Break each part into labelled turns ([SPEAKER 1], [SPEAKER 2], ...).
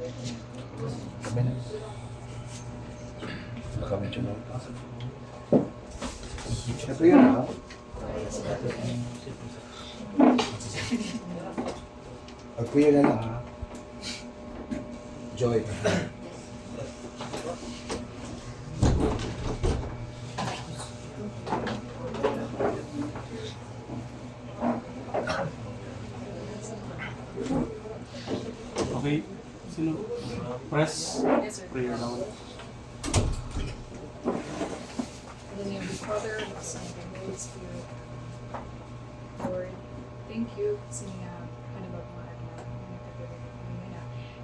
[SPEAKER 1] Kami na. Kami dyan na. Ito yun ha? Pag kuya na lang ha? Joy.
[SPEAKER 2] Okay. Sino? Press.
[SPEAKER 3] Yes, sir.
[SPEAKER 2] Prayer down.
[SPEAKER 3] In the name of the Father, and the Son, and the Holy Spirit. Lord, thank you kasi nga panibag mo at na nagkakaroon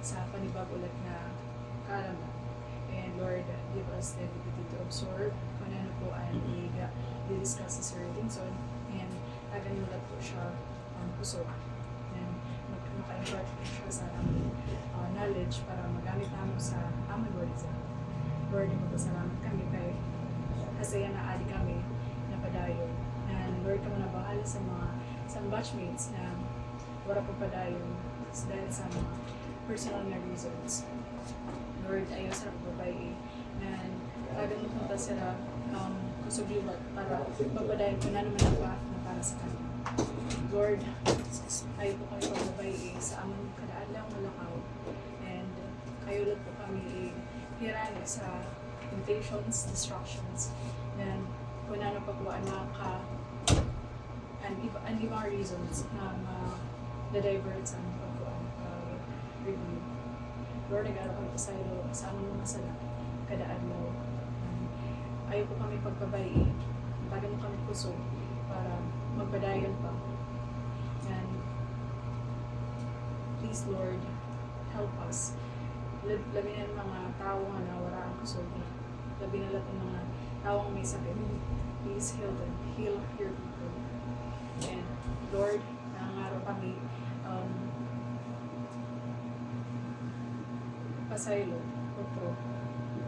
[SPEAKER 3] sa panibag ulit na kaalaman. And Lord, give us the ability to absorb kung ano po ang i-discuss sa Sir Edinson and aganulat po siya ang puso. And maka-impart po siya sa aming knowledge para magamit namin sa aming Lord exam. Lord, magpasalamat kami kay kasi na ali kami na padayon. And Lord, ka na bahala sa mga batchmates na wala po padayon dahil sa mga personal na reasons. Lord, ayaw sa babae. And tagang punta sila kusog liwat para magpadayon ko na naman ang path na para sa kanya. Lord, ayaw po kami pagbabae sa aming kadaan lang malakaw. And kayo lang po kami hirani sa temptations, distractions, and kung ano pa po ang ang ibang reasons na na-divert sa aming pag-review. Lord, nag-aaral kami sa iyo sa aming mga sala, kadaan mo. Ayaw po kami pagbabayi, bago mo kami puso para magpadayon pa. And please, Lord, help us. Labi na ng mga tao nga na wala ang kusog. Labi na lahat ng mga tawang may sakit. Please heal them. Heal your people. And Lord, nangangaro kami pasaylo, otro,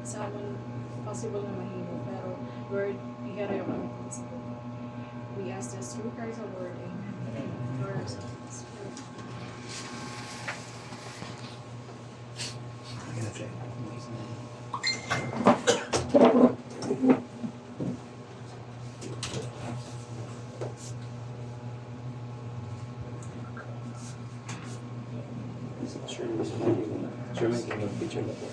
[SPEAKER 3] sa amon possible na mahimo. Pero Lord, iharayo kami kung sa buhay. We ask this through Christ our Lord. Amen. Lord, our Spirit.
[SPEAKER 1] Sure, may picture na po.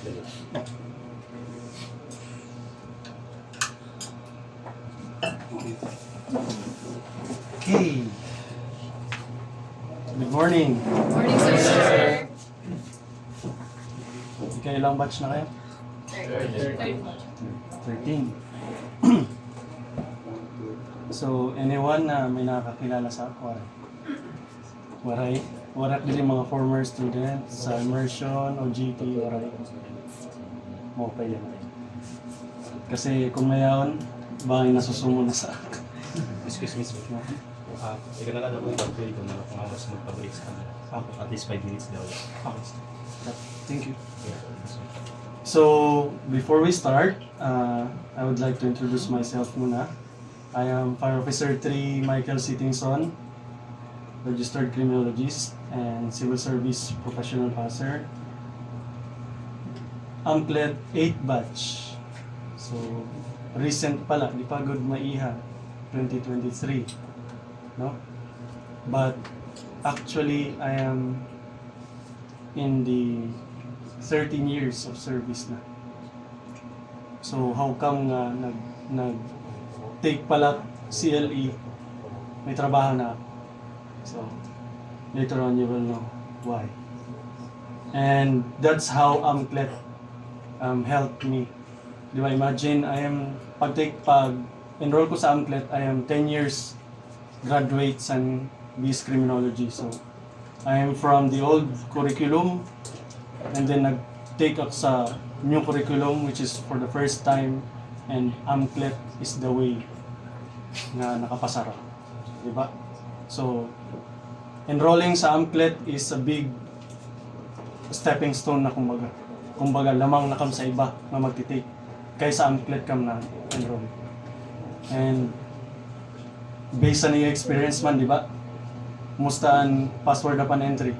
[SPEAKER 2] Okay. Good morning.
[SPEAKER 3] Morning, sir.
[SPEAKER 2] Ikaw ilang batch na kayo? 13. So, anyone na may nakakilala sa Aquaray? Waray din mga former students sa immersion o GT, waray. Mo pa yan. Kasi kung mayaon, baka nasusumo na sa akin.
[SPEAKER 4] Excuse me, sir. Ikaw na lang ako ipag-pili ko na kung mas magpabalik sa kanila. At least 5 minutes daw.
[SPEAKER 2] Okay. Thank you. So, before we start, I would like to introduce myself muna. I am Fire Officer 3 Michael Sittingson, Registered Criminologist and Civil Service Professional Passer. Amplet 8 batch. So, recent pala, di pa good maiha, 2023. No? But, actually, I am in the 13 years of service na. So, how come nga nag-take pala CLE, may trabaho na ako. So, later on you will know why. And that's how AMCLET helped me. Di ba, imagine, pag-enroll ko sa AMCLET, I am 10 years graduate sa BS Criminology. So, I am from the old curriculum and then nag-take up sa new curriculum which is for the first time, and AMCLET is the way na nakapasara. Di ba? So, enrolling sa AMCLET is a big stepping stone na kumbaga. Kumbaga, lamang na kam sa iba na magtitake. Kaysa AMCLET kam na enroll. And based on your experience man, di ba? Kumusta ang password na pan-entry?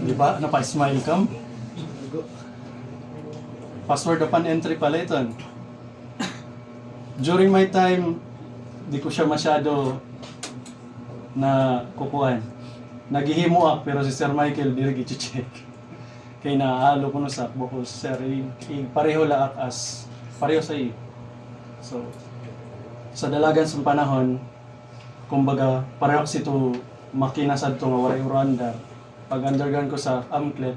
[SPEAKER 2] Di ba? Napa-smile kam? password upon entry pala ito. During my time, di ko siya masyado na kukuhan. Naghihimo up, pero si Sir Michael di rin i-check. Kaya naahalo ko na sa akbo ko, Sir, pareho laak as, pareho sa iyo. So, sa dalagan sa panahon, kumbaga, pareho kasi ito makinasad ito nga waray urandar. Pag undergone ko sa AMCLET,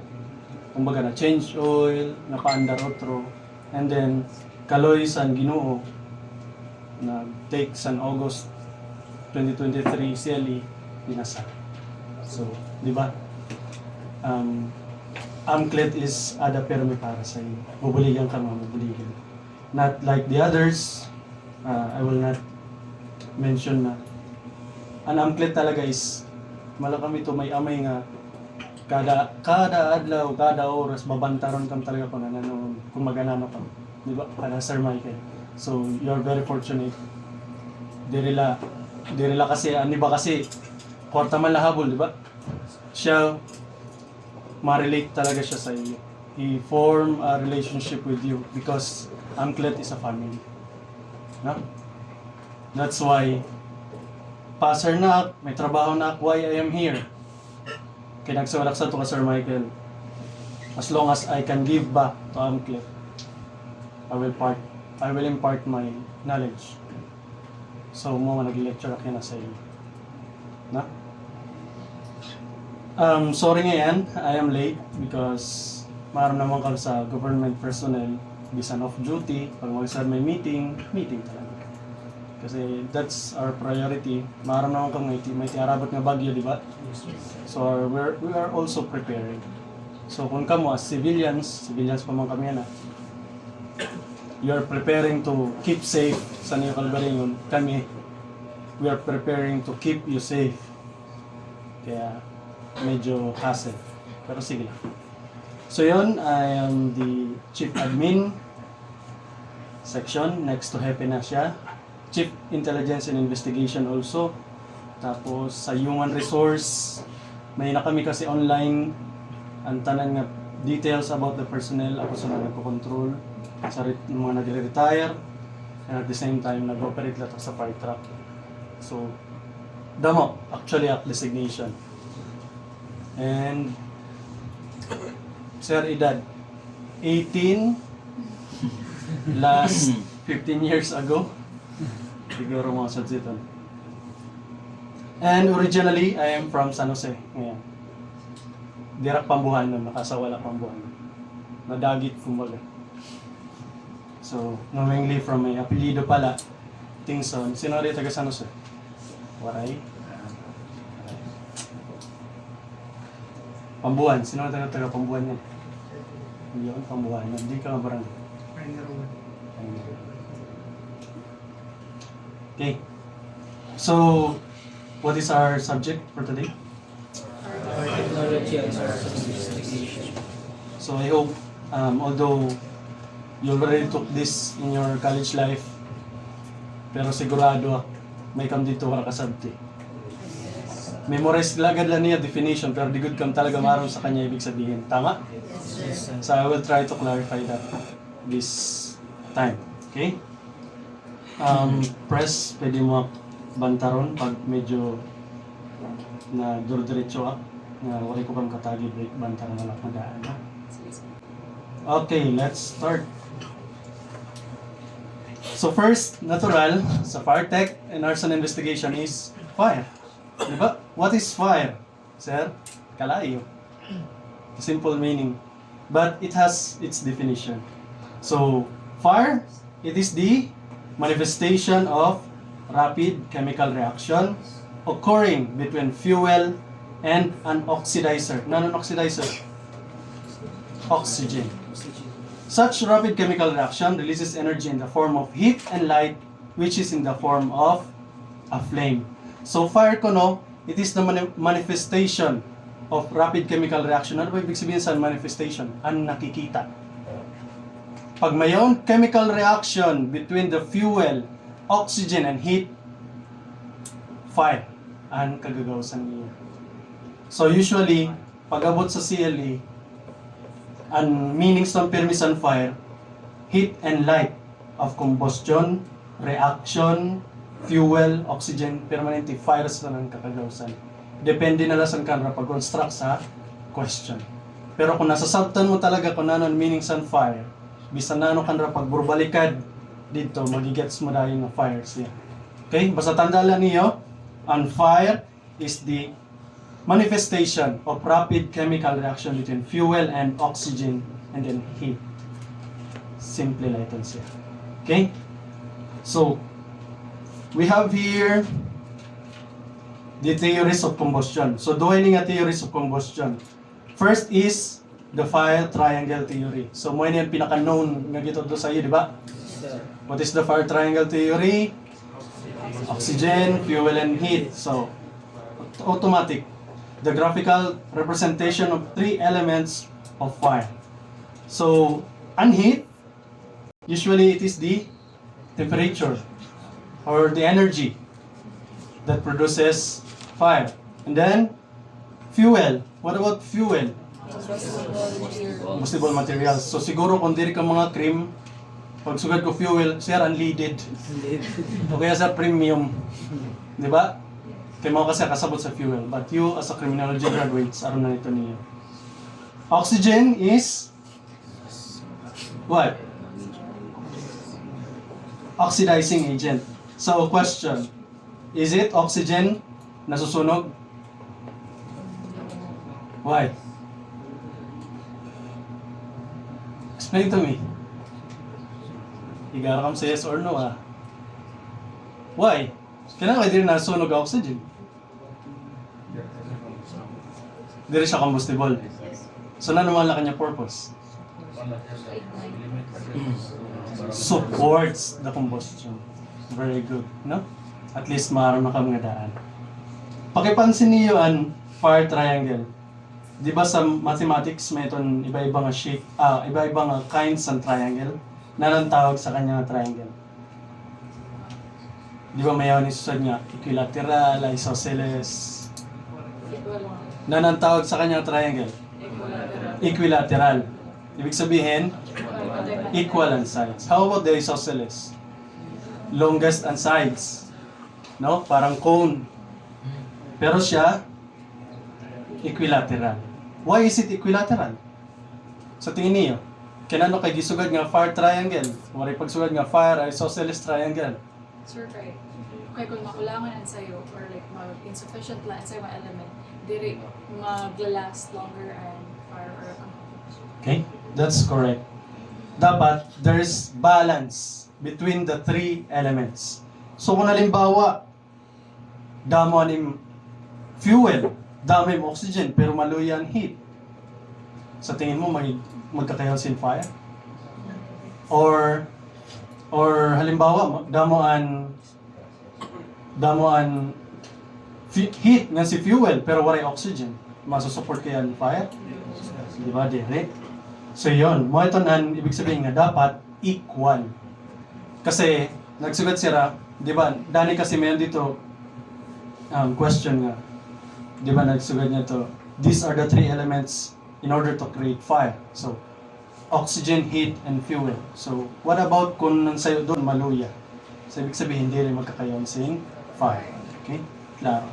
[SPEAKER 2] kumbaga na change oil, napa-andar otro, and then kaloy san Ginoo na take san August 2023 CLE binasa. So, di ba? AMCLET is ada permi para sa iyo. Mabuligan ka mga mabuligan. Not like the others, I will not mention na. Ang AMCLET talaga is malakam ito may amay nga kada adlaw, kada oras babantaron kam talaga kung ano kung maganano ka. Di ba? Para Sir Michael. So, you are very fortunate. Dirila kasi, ani ba kasi, kwarta man lahabol, di ba? Siya, ma-relate talaga siya sa iyo. He form a relationship with you because AMCLET is a family. No? That's why, passer na, may trabaho na, why I am here. Kaya nagsiwalak sa ito ka Sir Michael. As long as I can give back to AMCLET, I will impart my knowledge. So, mo nag-lecture ako na sa iyo. Na? Sorry ngayon, I am late because maram naman kami sa government personnel, bisan off duty, pag mag-start may meeting talaga. Kasi that's our priority. Maram naman kami may tiarabot nga bagyo, di ba? So, we are also preparing. So, kung kamo as civilians pa man kami na, you are preparing to keep safe sa New Calvaringon. Kami, we are preparing to keep you safe. Kaya, medyo hassle. Pero sige lang. So yun, I am the Chief Admin section. Next to Hepe na siya. Chief Intelligence and Investigation also. Tapos sa Human Resource, may na kami kasi online ang tanan nga details about the personnel. Ako sa nagko-control sa mga nagre-retire. And at the same time, nag-operate lahat sa fire truck. So, damo, actually, at designation. And Sir Edad, 18 last 15 years ago. Siguro mga sadsitan. And originally, I am from San Jose. Ngayon. Dirak Pambuhan nun, nakasawala Pambuhan. Nadagit, kumbaga. So, knowingly from my apelido pala, Tingson. Sino rin taga San Jose? Waray. Pambuhan. Sino ang taga Pambuhan yan? Hindi ako Pambuhan. Hindi ka mabarang. Okay. So, what is our subject for today?
[SPEAKER 5] Technology and investigation.
[SPEAKER 2] So, I hope, although you already took this in your college life, pero sigurado, may kam dito wala kasabti. Memorize lagad lang niya definition, pero di good kam talaga maroon sa kanya ibig sabihin. Tama?
[SPEAKER 5] Yes, sir.
[SPEAKER 2] So I will try to clarify that this time. Okay? Press, pwede mo bantaron pag medyo na duro-diretso up. Wala ko kang katagi break, bantaron na lang madaan. Okay, let's start. So first, natural, sa fire tech and arson investigation is fire. Diba? What is fire? Sir? Kalayo. Simple meaning. But it has its definition. So, fire, it is the manifestation of rapid chemical reaction occurring between fuel and an oxidizer. Non-oxidizer? Oxygen. Such rapid chemical reaction releases energy in the form of heat and light, which is in the form of a flame. So fire ko no, it is the manifestation of rapid chemical reaction. Ano ba ibig sabihin sa manifestation? Ang nakikita. Pag mayroon chemical reaction between the fuel, oxygen, and heat, fire ang kagagawasan niya. So usually, pag abot sa CLE, ang meanings ng permission fire, heat and light of combustion, reaction, fuel, oxygen, permanente fires na ng kakagawsan. Depende na lang sa kanra pag-construct sa question. Pero kung nasasabtan mo talaga kung ano ang meaning sa fire, bisan na ano kanra pagburbalikad dito, magigets mo dahil na fire siya. Okay? Basta tandaan niyo, on fire is the manifestation of rapid chemical reaction between fuel and oxygen and then heat. Simple lang ito siya. Okay? So, we have here the theories of combustion. So, dueling nga theories of combustion. First is the fire triangle theory. So, mo yan pinaka-known nga gito do sa iyo, di ba? What is the fire triangle theory? Oxygen, fuel, and heat. So, automatic. The graphical representation of three elements of fire. So, heat, usually it is the temperature or the energy that produces fire. And then, fuel. What about fuel? Combustible materials. So, siguro kung diri ka mga cream, pag sugad ko fuel, sir, unleaded. O kaya sa premium. Di ba? Kaya mga kasi kasabot sa fuel. But you, as a criminology graduates, aron na ito niyo. Oxygen is what? Oxidizing agent. So, question. Is it oxygen na susunog? Why? Explain to me. Higara kam sa yes or no, ah. Why? Kailangan din na sunog ang oxygen. Diri siya combustible. So, na naman lang kanya purpose? Supports the combustion. Very good, no? At least maaram na kami nga daan. Pakipansin niyo ang fire triangle. Di ba sa mathematics may itong iba-ibang shape, iba-ibang kinds ng triangle na nang tawag sa kanya triangle. Di ba may ni susad nga equilateral, isosceles. Na nang tawag sa kanya triangle? Equilateral. Ibig sabihin, equal ang sides. How about the isosceles? Longest ang sides. No? Parang cone. Pero siya, equilateral. Why is it equilateral? Sa tingin niyo, kinano kay gisugad nga fire triangle, wala pagsugad nga fire isosceles triangle.
[SPEAKER 3] Sir, kay kung makulangan ang sayo or like insufficient lang ang sayo mga element, diri maglalast longer ang fire or
[SPEAKER 2] Okay, that's correct. Dapat there's balance between the three elements. So kung halimbawa, damo anim fuel, dami mo oxygen, pero maluya ang heat. Sa tingin mo, magkakayaw sin fire? Or halimbawa, damo an heat nga si fuel, pero wala oxygen. Masusupport kaya ang fire? Di ba, dire? So yun, mo ito nan, ibig sabihin nga, dapat equal. Kasi, nagsugat sila, di ba, dani kasi meron dito, question nga, di ba nagsugat niya to, these are the three elements in order to create fire. So, oxygen, heat, and fuel. So, what about kung nansayo doon maluya? So, ibig sabihin, hindi rin magkakayaw sin fire. Okay? Klaro.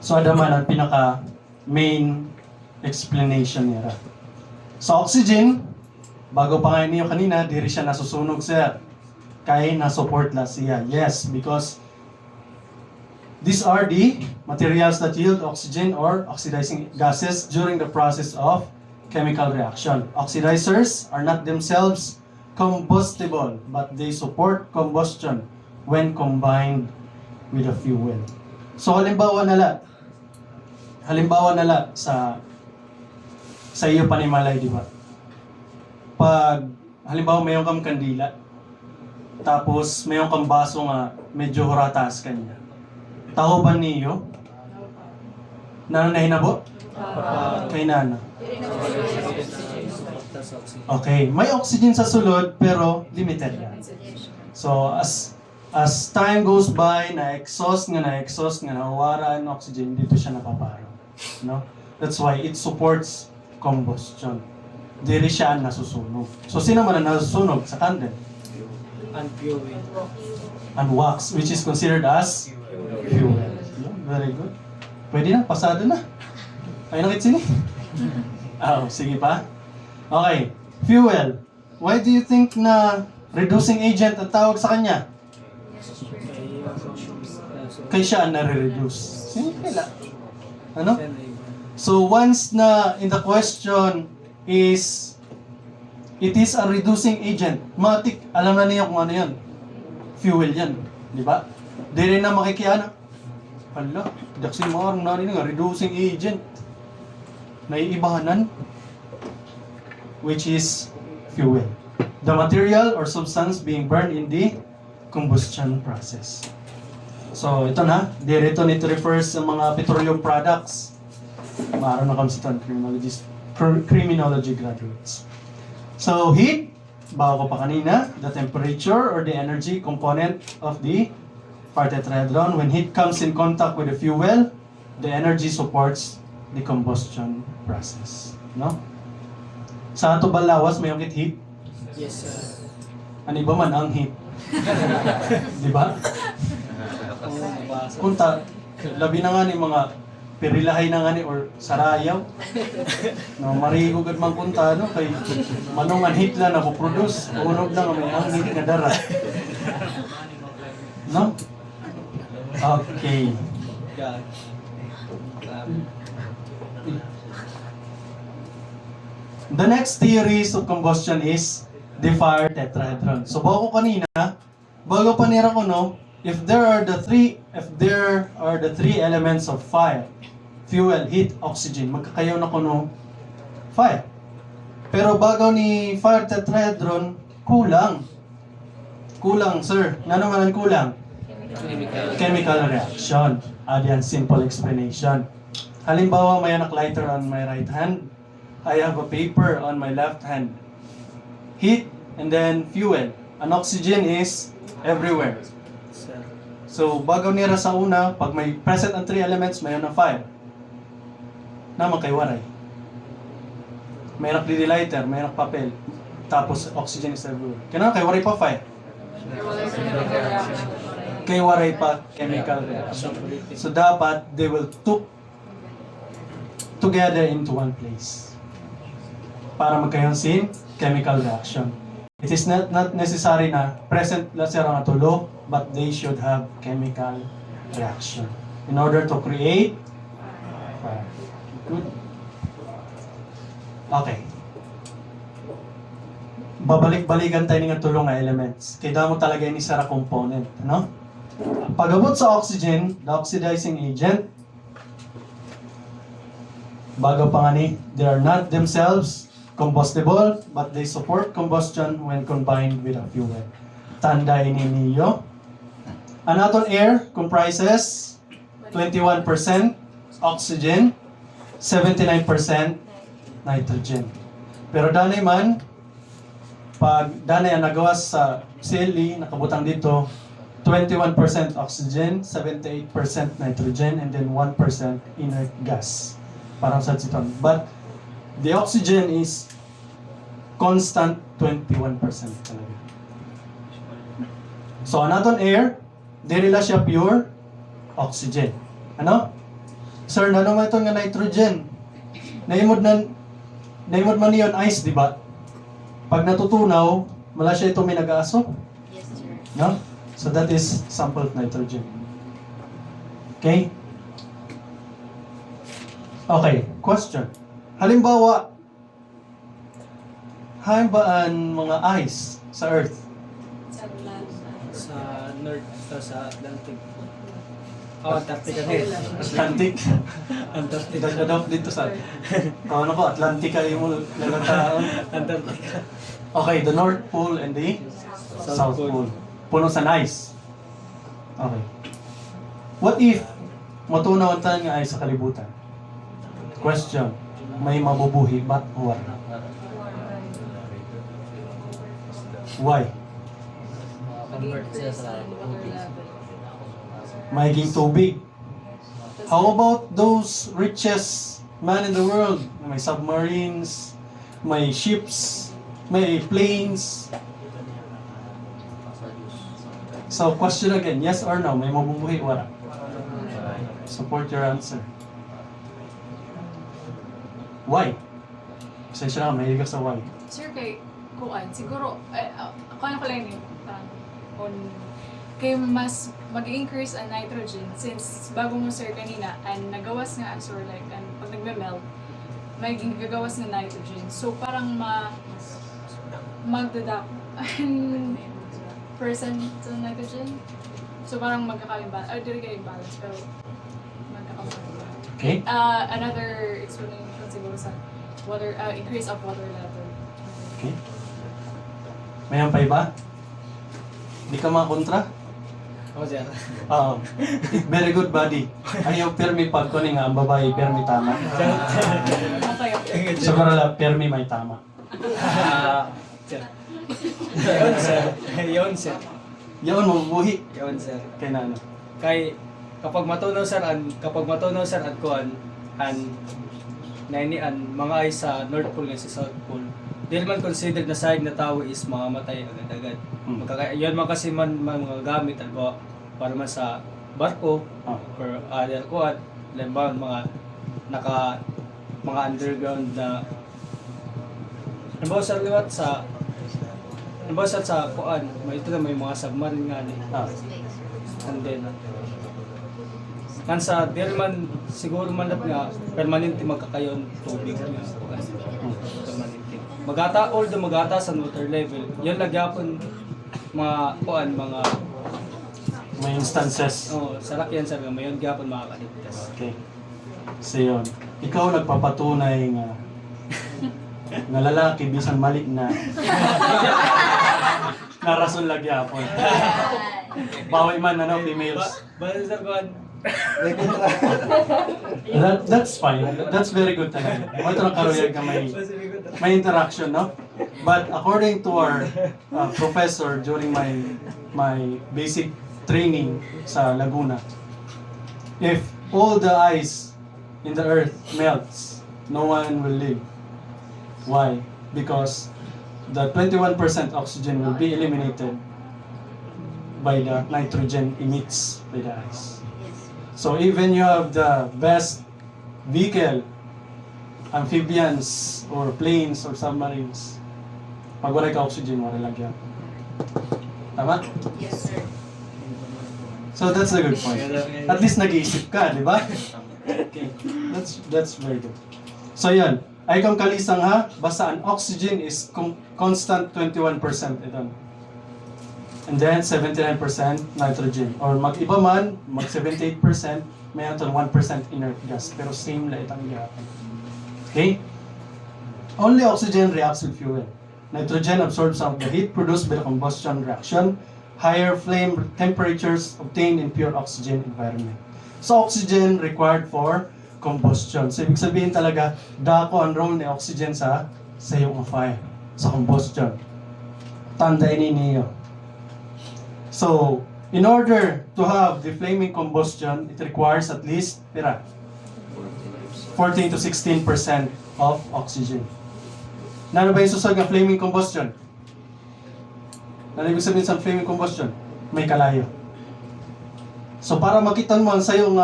[SPEAKER 2] So, adaman ang pinaka main explanation niya. Sa oxygen, bago pa nga niyo kanina, diri siya nasusunog sir. Kaya na-support la siya. Yes, because these are the materials that yield oxygen or oxidizing gases during the process of chemical reaction. Oxidizers are not themselves combustible, but they support combustion when combined with a fuel. So halimbawa nala sa iyo panimalay, di ba? Pag halimbawa mayroon kang kandila, tapos mayroon kang baso nga medyo huratas kanya. Taho ba niyo? Nano na hinabo? Kay nana. Okay, may oxygen sa sulod pero limited lang. So as time goes by, na-exhaust nga, nawawala ang oxygen, dito siya napaparo. No? That's why it supports combustion. diri siya nasusunog. So sino man ang nasusunog sa candle?
[SPEAKER 5] And fuel.
[SPEAKER 2] And wax, which is considered as fuel. Very good. Pwede na, pasado na. Ay, nakit sini? Sige pa. Okay, fuel. Why do you think na reducing agent ang tawag sa kanya? Kaya siya ang nare-reduce. Simple lang. Ano? So once na in the question is it is a reducing agent, matik, alam na niya kung ano yan. Fuel yan. Di ba? Di rin na makikiana. Hala, daksi mo arang narinig nga, reducing agent. Naiibahanan, which is fuel. The material or substance being burned in the combustion process. So, ito na. Dito nito refers sa mga petroleum products. Maaari na kami sa criminology graduates. So, heat, bago ko pa kanina, the temperature or the energy component of the fire tetrahedron. When heat comes in contact with the fuel, the energy supports the combustion process. No? Sa ato ba lawas, may heat?
[SPEAKER 5] Yes, sir.
[SPEAKER 2] Ano ba man ang heat? Di ba? Kunta, labi na nga ni mga pirilahay na nga ni or sarayaw. No, marigog at mang kunta, no? Kay manong ang heat lang na produce unog na nga may ang heat nga dara. No? Okay.
[SPEAKER 5] God.
[SPEAKER 2] The next theories of combustion is the fire tetrahedron. So bago kanina, bago pa nira ko no, if there are the three elements of fire, fuel, heat, oxygen, magkakayaw na ko no fire. Pero bago ni fire tetrahedron, kulang. Kulang, sir. Nga naman ang kulang? Chemical reaction. Yan, simple explanation. Halimbawa, may anak lighter on my right hand. I have a paper on my left hand. Heat and then fuel. An oxygen is everywhere.
[SPEAKER 5] Sir.
[SPEAKER 2] So, bago nira sa una, pag may present ang three elements, mayroon na fire. Naman kay waray. Mayroon dili lighter, mayroon papel. Tapos, oxygen is everywhere. Kaya kay waray pa fire. Kay waray pa chemical reaction. So, dapat, they will together into one place para magkaroon sin chemical reaction. It is not necessary na present lang sila nga tulo, but they should have chemical reaction in order to create fire. Good. Okay. Babalik-balikan tayo ng tulong nga elements. Kaya mo talaga yung isa ra component. Ano? Pag-abot sa oxygen, the oxidizing agent, bago pa nga ni, they are not themselves combustible, but they support combustion when combined with a fuel. Tandaan ninyo. An atom air comprises 21% oxygen, 79% nitrogen. Pero danay man, pag danay ang nagawas sa CLE, nakabutang dito, 21% oxygen, 78% nitrogen, and then 1% inert gas. Parang sa siton. But the oxygen is constant 21% talaga. So, an atom air, dili la siya pure oxygen. Ano? Sir, ano man ito nga nitrogen? Naimod man niyon ice, di ba? Pag natutunaw, wala siya ito may nag-aaso.
[SPEAKER 3] Yes, sir.
[SPEAKER 2] No? So, that is sampled nitrogen. Okay? Okay, question. Halimbawa, ang mga ice sa Earth?
[SPEAKER 3] Sa land.
[SPEAKER 5] Sa North, sa Atlantic. Oh, Antarctica.
[SPEAKER 2] Atlantic?
[SPEAKER 5] Antarctica.
[SPEAKER 2] Dagdag dito sa... ano ko, Atlantica yung lagataon.
[SPEAKER 5] Antarctica.
[SPEAKER 2] Okay, the North Pole and the South Pole. Puno sa ice. Okay. What if matunaw ang tanan nga ice sa kalibutan? Question. May mabubuhi ba't or why? Why?
[SPEAKER 5] Convert siya sa
[SPEAKER 2] Magiging tubig. How about those richest man in the world? May submarines, may ships, may planes. So, question again, yes or no? May mabubuhay wala? Support your answer. Why? Pasensya na, mahilig ka sa why.
[SPEAKER 3] Sir, kay kuan, siguro, ako na pala yun, on, kay mas mag-increase ang nitrogen since bago mo sir kanina, and nagawas nga ang solar light, and pag nagme-melt, may gagawas ng nitrogen. So, parang magdadak ang percent sa nitrogen. So, parang magkaka-imbalance, or di kayo imbalance, pero magkaka-imbalance.
[SPEAKER 2] Okay?
[SPEAKER 3] Another explanation siguro sa water, increase of water level.
[SPEAKER 2] Okay. Mayan pa iba? Hindi ka makontra?
[SPEAKER 5] Ako sir.
[SPEAKER 2] Oo. Very good, buddy. Ayaw permi pag kuning nga ang babae, permi tama.
[SPEAKER 3] Okay.
[SPEAKER 2] Siguro lang, permi may tama.
[SPEAKER 5] Sir. Yun sir. Yun sir.
[SPEAKER 2] Yun, mabubuhi.
[SPEAKER 5] Yun sir.
[SPEAKER 2] Kaya na ano.
[SPEAKER 5] Kay kapag matunaw sir at kuan an nainian mga ay sa North Pole nga sa South Pole. Dili man considered na side na tao is mamamatay agad-agad.
[SPEAKER 2] Hmm.
[SPEAKER 5] Yun man kasi mga gamit alba para man sa barko
[SPEAKER 2] Ah.
[SPEAKER 5] or other kuan lemba mga underground na sa liwat sa kuan may mga submarine nga ni.
[SPEAKER 2] Ah.
[SPEAKER 5] And then, sa dili man siguro man nga permanente magkakayon tubig nga permanente. Magata sa water level. Yan lagyapon mga kuan mga
[SPEAKER 2] May instances.
[SPEAKER 5] sa lakyan sa nga mayon gyapon makakaligtas.
[SPEAKER 2] Okay. So yun. Ikaw nagpapatunay nga lalaki bisan mali na na rason lagyapon. Bawi man females.
[SPEAKER 5] Basta sa kuan
[SPEAKER 2] That's fine. That's very good talaga. Ito na karoyan ka may interaction, no? But according to our professor during my basic training sa Laguna, if all the ice in the earth melts, no one will live. Why? Because the 21% oxygen will be eliminated by the nitrogen emits by the ice. So even you have the best vehicle, amphibians or planes or submarines, pag wala ka oxygen, wala lang yan. Tama?
[SPEAKER 3] Yes, sir.
[SPEAKER 2] So that's a good point. At least nag-iisip ka, di ba? Okay. That's very good. So yan, ay kang kalisang ha, basta ang oxygen is constant 21% ito. And then 79% nitrogen. Or mag-iba man, mag 78%, may ito 1% inert gas. Pero same lang itang gihapon. Okay? Only oxygen reacts with fuel. Nitrogen absorbs some of the heat produced by the combustion reaction. Higher flame temperatures obtained in pure oxygen environment. So oxygen required for combustion. So ibig sabihin talaga, dako ang role ni oxygen sa iyong fire, sa combustion. Tandaan niyo. So, in order to have the flaming combustion, it requires at least 14 to 16% of oxygen. Ano ba yung susod ng flaming combustion? Ano ibig sabihin sa flaming combustion? May kalayo. So, para makita mo ang sayong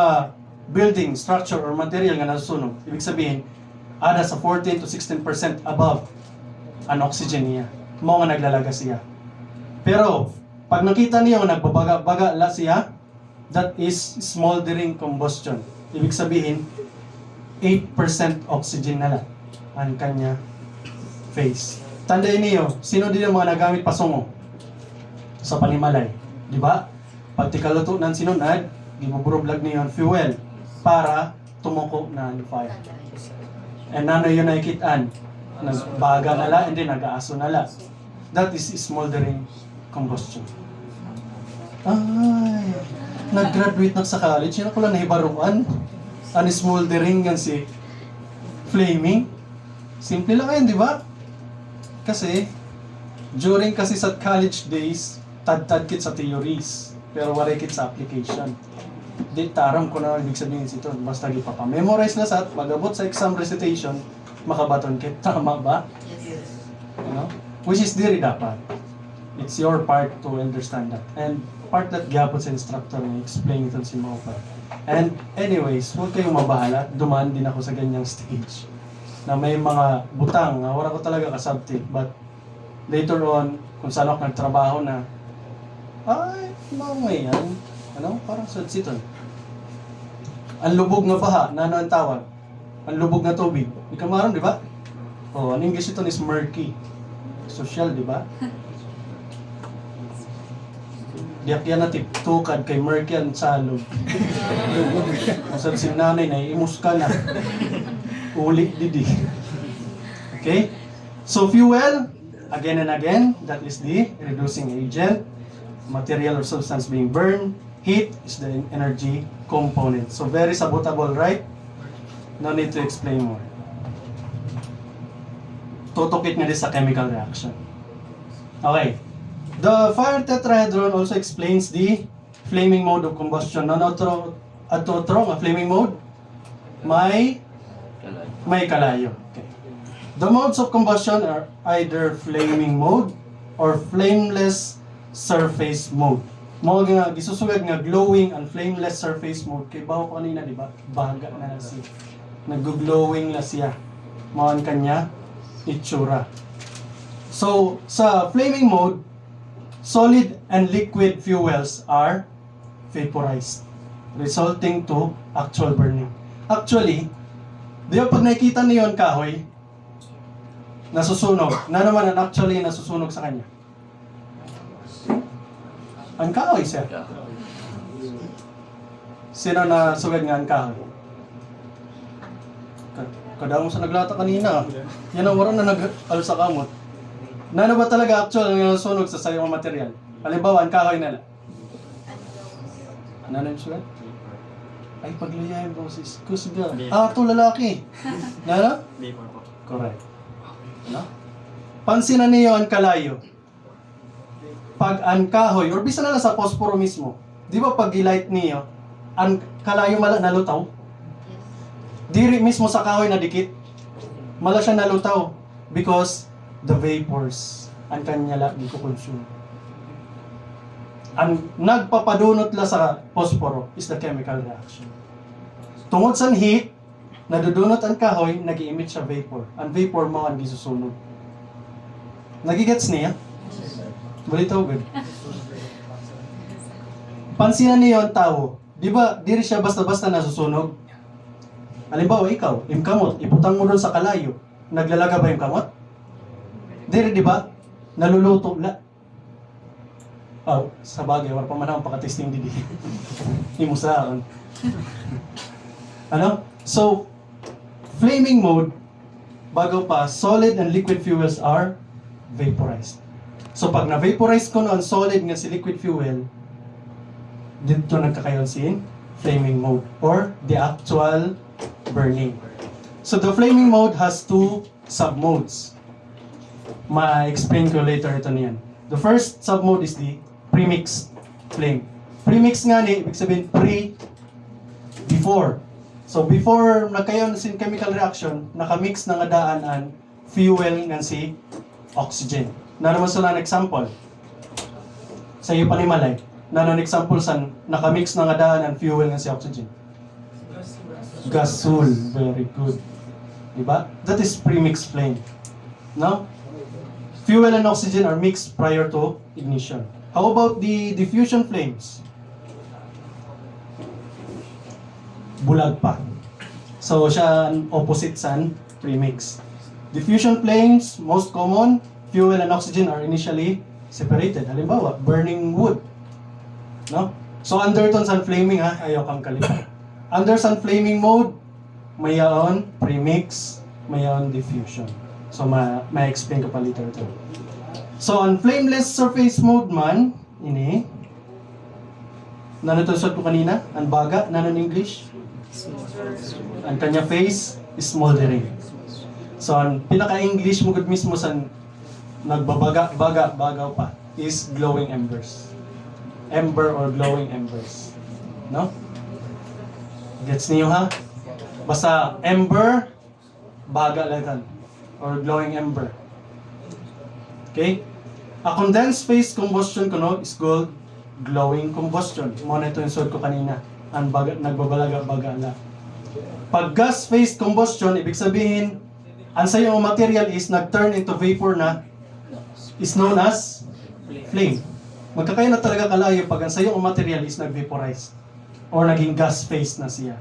[SPEAKER 2] building, structure, or material nga nasusunog, ibig sabihin, ada sa 14 to 16% above ang oxygen niya. Mo nga naglalaga siya. Pero, pag nakita niyo nagbabaga-baga la siya, that is smoldering combustion. Ibig sabihin, 8% oxygen na lang ang kanya phase. Tandaan niyo, sino din ang mga nagamit pasungo sa panimalay? Di ba? Pag tikaluto ng sinunad, gibuburoblag niyo ang fuel para tumuko na ang fire. And ano yun nakikitaan? Nagbaga na lang, hindi nag-aaso na lang. That is smoldering combustion. Ay, nag-graduate na sa college, yun ako lang nahibaruan. Ang smoldering yan si flaming. Simple lang yan, di ba? Kasi, during kasi sa college days, tad-tad kit sa theories, pero wala kit sa application. Di taram ko na ibig sabihin ito, basta ipapamemorize na sa at magabot sa exam recitation, makabaton kit. Tama ba? No? Which is diri dapat. It's your part to understand that. And part that gyapon sa instructor na explain ito si mga pa. And anyways, huwag kayong mabahala. Dumaan din ako sa ganyang stage na may mga butang na wala ko talaga kasabtik. But later on, kung saan ako nagtrabaho na, ay, may yan. Ano? Parang sudsiton. Ang lubog na baha, na ano ang tawag? Ang lubog na tubig. Ikaw maroon, di ba? Oh, ang English ito is murky. Social, di ba? Diyak yan na tukad kay murky ang salog. Masal si nanay na imus ka na. Uli didi. Okay? So fuel, again and again, that is the reducing agent. Material or substance being burned. Heat is the energy component. So very sabotable, right? No need to explain more. Tutukit nga din sa chemical reaction. Okay. The fire tetrahedron also explains the flaming mode of combustion. Nanotro nga flaming mode? May kalayo. Okay. The modes of combustion are either flaming mode or flameless surface mode. Mao nga gisusugad nga glowing and flameless surface mode kay bawo ko kanina, di ba? Baga na siya. Nag-glowing na siya. Mao ang kanya itsura. So, sa flaming mode, solid and liquid fuels are vaporized, resulting to actual burning. Actually, di ba pag nakikita niyo yung kahoy, nasusunog, na naman ang actually nasusunog sa kanya? Ang kahoy, sir. Sino na sugad nga ang kahoy? Kadamo sa naglata kanina. Yan ang waran na nag-alsa kamot. Nano ba talaga actual ang nasusunog sa sayong material? Halimbawa, ang kahoy nila. Ano yung sugat? Ay, paglaya yung boses. Kusga. Ah, ito lalaki. Nano? Correct. No? Pansinan niyo ang kalayo. Pag ang kahoy, or bisa na lang sa posporo mismo, di ba pag i-light niyo, ang kalayo mala nalutaw? Diri mismo sa kahoy na dikit, mala siya nalutaw because the vapors ang kanya lang i-consume. Ang nagpapadunot la sa posporo is the chemical reaction. Tungod sa heat, nadudunot ang kahoy, nag-i-emit siya vapor. Ang vapor mo ang gisusunog. Nagigets niya? Balitaw good. Pansinan niyo ang tao. Di ba, diri siya basta-basta nasusunog? Halimbawa, ikaw, yung kamot, iputang mo doon sa kalayo. Naglalaga ba yung kamot? Diri, di ba? Naluluto la. Oh, sa bagay, wala pa man akong pakatesting didi. Imusaan. Ano? So, flaming mode, bago pa, solid and liquid fuels are vaporized. So, pag na-vaporize ko no ang solid nga si liquid fuel, dito nagkakayon si flaming mode or the actual burning. So, the flaming mode has two sub-modes. Ma-explain ko later ito niyan. The first sub-mode is the premixed flame. Premix nga ni, ibig sabihin before. So before nagkayon sin chemical reaction, nakamix na nga daan ang fuel nga si oxygen. Naman sila ng example. Sa iyo panimalay, nanon example san nakamix na nga daan ang fuel nga si oxygen. Gasol, very good. Diba? That is premixed flame. No? Fuel and oxygen are mixed prior to ignition. How about the diffusion flames? Bulag pa. So, siya ang opposite sa premix. Diffusion flames, most common, fuel and oxygen are initially separated. Halimbawa, burning wood. No? So, under ton sa flaming, ha? Ayaw kang kalimutan. Under sa flaming mode, mayaon premix, mayaon diffusion. So, ma-explain ko pa later ito. So, on flameless surface mode man, ini, nanutusod ko kanina, ang baga, nanon English? Ang kanya face is smoldering. So, ang pinaka-English mo good mismo sa bagaw pa, is glowing embers. Ember or glowing embers. No? Gets niyo ha? Basta ember, baga lang or glowing ember. Okay? A condensed phase combustion kuno is called glowing combustion. Mo na ito yung suot ko kanina. Ang nagbabalaga-baga. Pag gas phase combustion, ibig sabihin, ang sayong material is nag-turn into vapor na is known as flame. Magkakaya na talaga kalayo pag ang sayong material is nag-vaporize or naging gas phase na siya.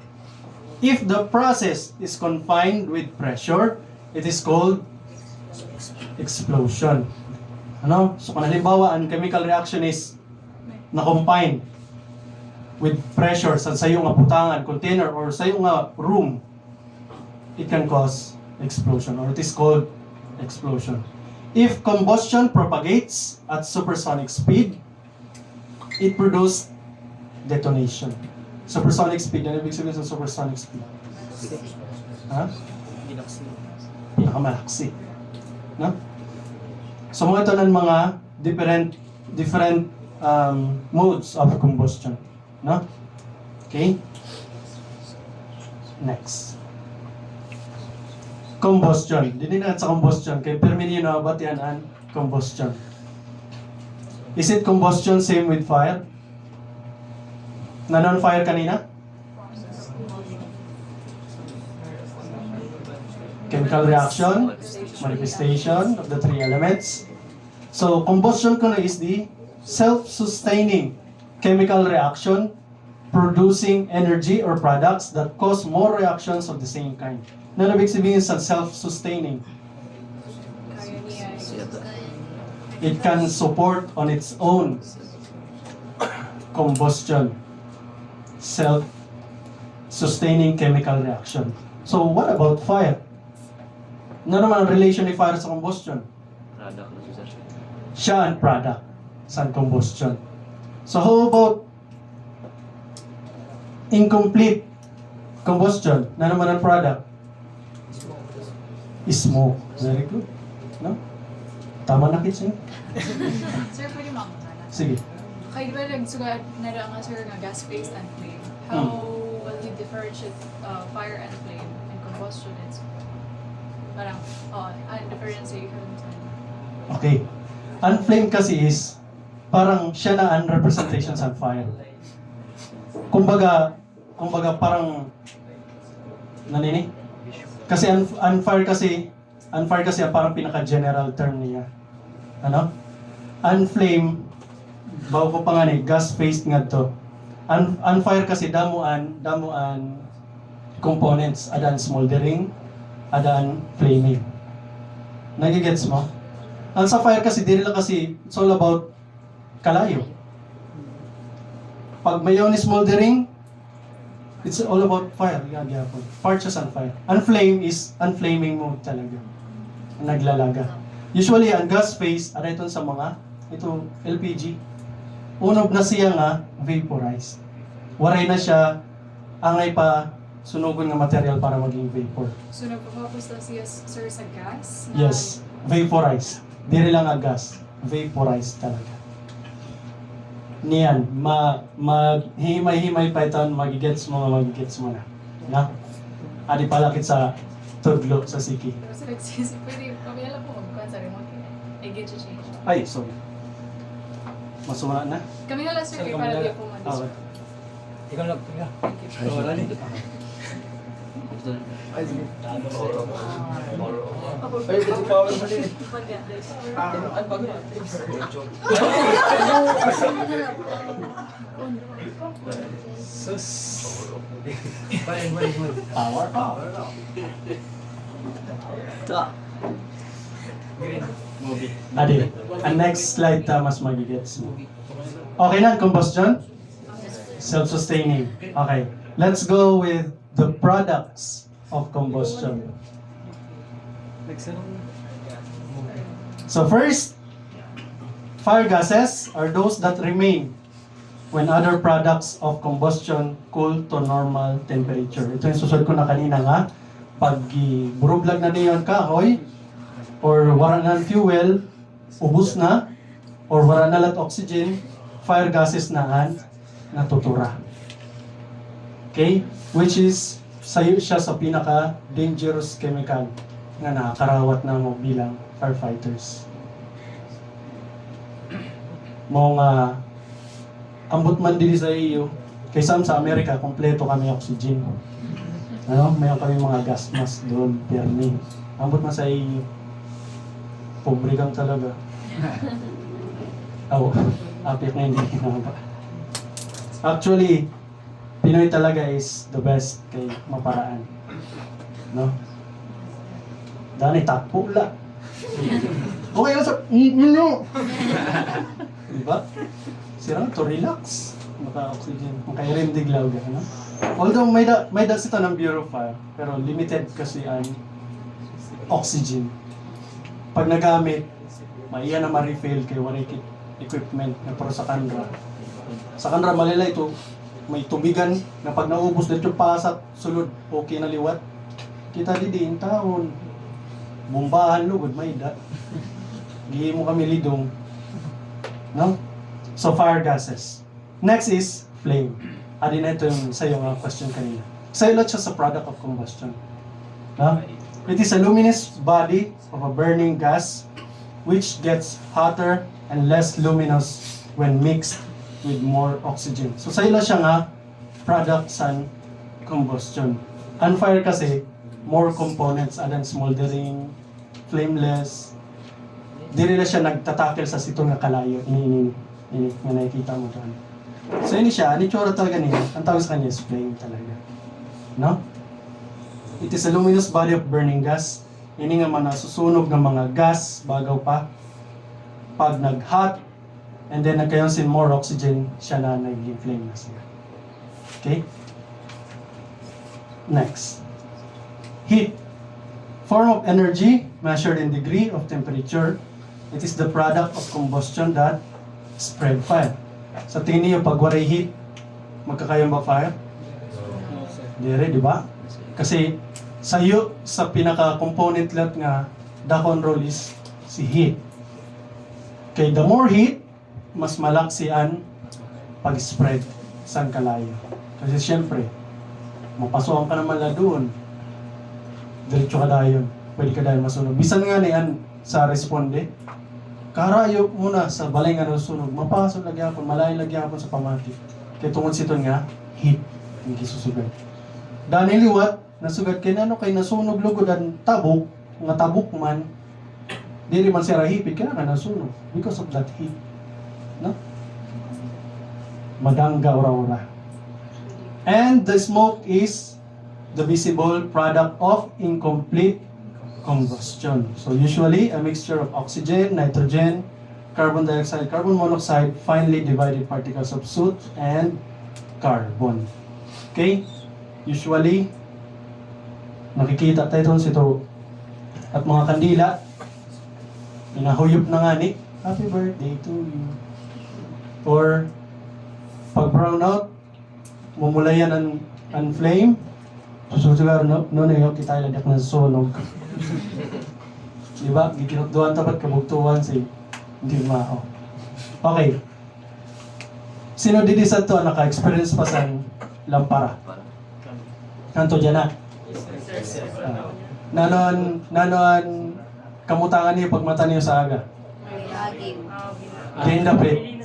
[SPEAKER 2] If the process is confined with pressure, it is called explosion. Ano? So kung halimbawa, ang chemical reaction is na-confine with pressure sa sayong nga butangan, container, or sayong nga room, it can cause explosion, or it is called explosion. If combustion propagates at supersonic speed, it produces detonation. Supersonic speed, ano ibig sabihin sa supersonic speed? Ha? Pinakamalaksi. No? So mga ito ng mga different modes of combustion. No? Okay? Next. Combustion. Dili na sa combustion. Kay permini na batian ang combustion. Is it combustion same with fire? Nanon fire kanina? Chemical reaction, manifestation of the three elements. So combustion kuno is the self-sustaining chemical reaction producing energy or products that cause more reactions of the same kind. Ano ibig sabihin sa self-sustaining?
[SPEAKER 3] Kaya niya.
[SPEAKER 2] It can support on its own combustion, self-sustaining chemical reaction. So what about fire? Ano naman ang relation ni fire sa combustion?
[SPEAKER 6] Product na siya.
[SPEAKER 2] Siya ang product sa combustion. So how about incomplete combustion? Na naman ang product? Smoke. Very good. No? Tama na kids yun?
[SPEAKER 3] Sir, pwede makakala.
[SPEAKER 2] Sige.
[SPEAKER 3] Kaya diba nagsugat na lang nga sir nga gas phase and flame. How will you differentiate fire and flame and combustion and parang, differentiation.
[SPEAKER 2] Okay. Ang flame kasi is parang siya na ang representation sa fire. Kumbaga parang nanini? Kasi ang fire kasi ang parang pinaka-general term niya. Ano? Ang flame bago ko pa nga ni gas phase nga to. Ang fire kasi damuan components, adan smoldering, adan flaming. Nagigets mo? Ang sa fire kasi, dili lang kasi, it's all about kalayo. Pag may yun smoldering, it's all about fire. Gagapon. Part siya sa fire. Ang flame is unflaming mode talaga. Naglalaga. Usually, ang gas phase, ano ito sa mga, ito LPG, unob na siya nga vaporized. Waray na siya, angay pa, sunugon nga material para maging vapor.
[SPEAKER 3] So nagpo-focus na siya sir sa gas?
[SPEAKER 2] Yes, vaporized. Dili lang ang gas, vaporized talaga. Niyan, maghimay-himay pa ito, magigets mo na. Na? Adi palakit sa tudlo sa siki.
[SPEAKER 3] Pero sir, nagsisi, pwede, pamilala po magkuhan sa remote. I get you change.
[SPEAKER 2] Ay, sorry. Masuma na?
[SPEAKER 3] Kami na lang sir,
[SPEAKER 5] Sir,
[SPEAKER 3] kay
[SPEAKER 5] kami
[SPEAKER 3] para
[SPEAKER 5] na
[SPEAKER 3] di
[SPEAKER 5] lang.
[SPEAKER 3] po man.
[SPEAKER 2] Okay.
[SPEAKER 5] Ikaw lang. Ikaw.
[SPEAKER 3] Thank you.
[SPEAKER 5] Wala ni.
[SPEAKER 1] Ay, sige.
[SPEAKER 3] Ay,
[SPEAKER 1] dito pa ako sa din.
[SPEAKER 5] Ano ba? Sus.
[SPEAKER 2] Power.
[SPEAKER 5] Movie.
[SPEAKER 2] Adi, ang next slide mas magigets mo. Okay na, combustion? Self-sustaining. Okay. Let's go with the products of combustion. So first, fire gases are those that remain when other products of combustion cool to normal temperature. Ito yung susunod ko na kanina nga. Pag burublag na niyo ang kahoy, or wala na ang fuel, ubus na, or wala na lang oxygen, fire gases na ang natutura. Okay? Which is, sayo siya sa pinaka-dangerous chemical na nakakarawat na mo bilang firefighters. Mo nga ambot man dili sa iyo. Kay sa Amerika, kompleto kami oxygen. Ano? Mayroon kami mga gas mask doon, permi. Ambot man sa iyo. Pobre kang talaga. Apik na hindi kinaba. Actually, Pinoy talaga is the best kay maparaan. No? Dani takpo la. Okay lang sa no. Diba? Sirang to relax. Maka-oxygen. Makairim diglaw ka, no? Although may da sito ng Bureau of Fire, pero limited kasi ang oxygen. Pag nagamit, maiya na ma-refill kay wala equipment na para sa kanra. Sa kanra malila ito, may tubigan na pag naubos dito pasat, sulod, okay na liwat. Kita di din taon. Bombahan lugod, may da. Gihi mo kami lidong. No? So, fire gases. Next is flame. Adi na ito yung sa yung question kanina. Silot siya sa product of combustion. No? It is a luminous body of a burning gas which gets hotter and less luminous when mixed with more oxygen. So sa ila siya nga product sa combustion. Ang fire kasi more components adan smoldering, flameless. Dili na siya nagtatakil sa sitong nga kalayo. Ini nga nakikita mo doon. So ini siya, ani tsura talaga niya. Ang tawag sa kanya is flame talaga. No? It is a luminous body of burning gas. Ini nga mga nasusunog ng mga gas bagaw pa. Pag nag-hot, and then nagkayon sin more oxygen, siya na naging flame na siya. Okay? Next. Heat. Form of energy measured in degree of temperature. It is the product of combustion that spread fire. Sa tingin niyo, pag waray heat, magkakayon ba fire?
[SPEAKER 5] No, sir.
[SPEAKER 2] Dire, di ba? Kasi sayo sa pinaka-component lahat nga dakon role is si heat. Kay the more heat, mas malaksi ang pag-spread sa kalayo. Kasi siyempre, mapasukan ka naman la doon. Diretso ka dayon. Pwede ka dayon masunog. Bisan nga niyan sa responde, karayo muna sa balay nga nasusunog. Mapasok lagi hapon, malayo lagi hapon sa pamati. Kaya tungkol siton nga, heat. Hindi susugan. Dahil liwat, nasugat kay nano kay nasunog lugod ang tabok, nga tabok man, dili man siya rahipid, kaya nga nasunog. Because of that heat. No? Madangga ora-ora. And the smoke is the visible product of incomplete combustion. So usually a mixture of oxygen, nitrogen, carbon dioxide, carbon monoxide, finely divided particles of soot, and carbon. Okay? Usually, nakikita tayo ito at mga kandila, inahuyop na nga ni, happy birthday to you. Or, pag brown out, mumulayan ang flame, susugar no na kita iladak ng sunog. Diba? Gikinukduan tapat kabugtuan si hindi mao. Okay. Sino didi sa to naka-experience pa sa lampara? Kanto dyan na. Nanon kamutangan niyo pag mata niyo sa aga. Din dapit.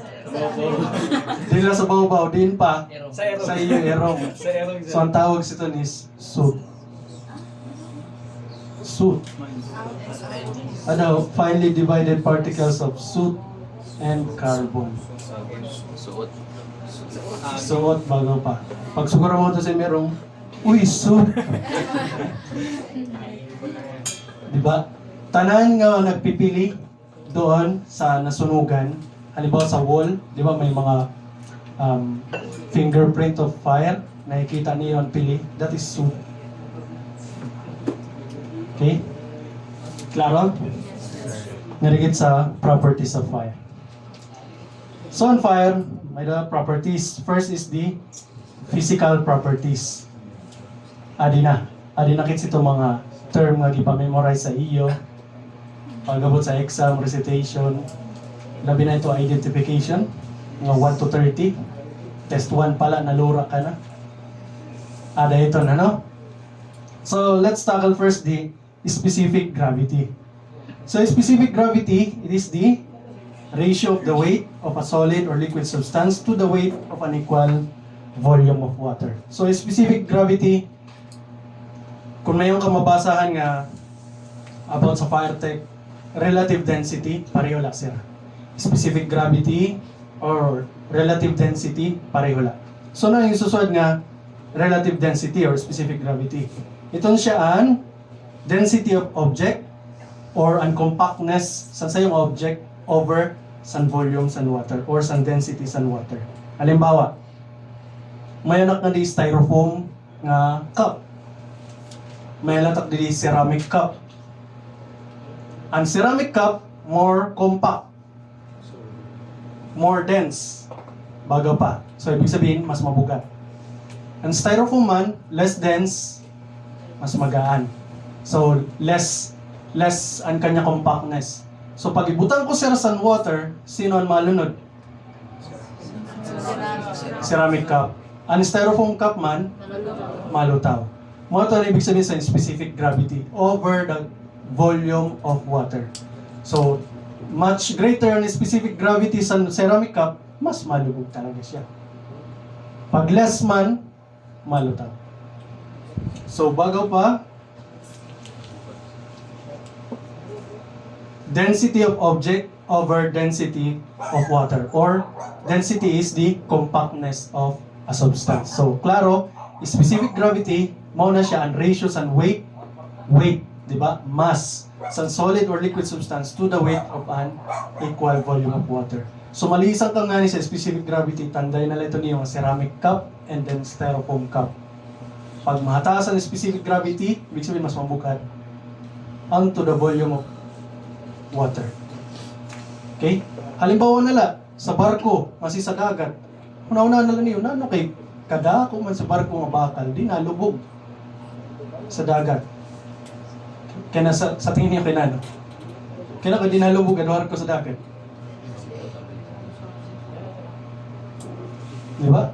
[SPEAKER 2] Din na sa baw-baw, din pa
[SPEAKER 5] Sa erong.
[SPEAKER 2] sa iyo erong.
[SPEAKER 5] Sa erong, sir.
[SPEAKER 2] So ang tawag sito is soot. Soot. Ano, finely divided particles of soot and carbon. Suot bago pa. Pag siguro mo ito sa merong, uy, soot! Diba? Tanan nga nagpipili doon sa nasunugan, halimbawa sa wall, di ba may mga fingerprint of fire, nakikita niyo ang pili, that is soot. Okay? Klaro? Narigit sa properties of fire. So on fire, may the properties. First is the physical properties. Adi na kits ito mga term nga gipamemorize sa iyo. Pagabot sa exam, recitation. Labi na ito identification. Nga 1 to 30. Test 1 pala, nalura ka na. Ada ito na, no? So let's tackle first the specific gravity. So specific gravity, it is the ratio of the weight of a solid or liquid substance to the weight of an equal volume of water. So, specific gravity, kung mayroon kang mabasahan nga about sa fire tech, relative density, pareho lang sila. Specific gravity or relative density, pareho lang. So, na yung susunod nga, relative density or specific gravity. Ito siya ang density of object or ang compactness sa sayong object over san volume san water or san density san water. Halimbawa, may anak na di styrofoam nga cup. May latak di ceramic cup. Ang ceramic cup more compact, more dense, bago pa. So ibig sabihin mas mabugat. Ang styrofoam man less dense, mas magaan. So less ang kanya compactness. So pag ibutan ko sa san water, sino ang malunod? Ceramic cup. Ang styrofoam cup man, malutaw. Mo ito ang ibig sabihin sa specific gravity over the volume of water. So, much greater ang specific gravity sa ceramic cup, mas malubog talaga siya. Pag less man, malutaw. So, bago pa, density of object over density of water, or density is the compactness of a substance. So, klaro, specific gravity, mauna siya ang ratio sa weight, di ba? Mass sa solid or liquid substance to the weight of an equal volume of water. So, malisang ka nga ni sa specific gravity, tanday na lang ito niyo ceramic cup and then styrofoam cup. Pag mahataas ang specific gravity, ibig sabihin mas mabukat onto the volume of water. Okay? Halimbawa nala, sa barko, masi sa dagat, una-una na lang niyo, ano kay kada ko man sa barko nga bakal, di nalubog sa dagat. Kaya na sa tingin niyo kaya na, kaya na di nalubog ang barko sa dagat. Di ba?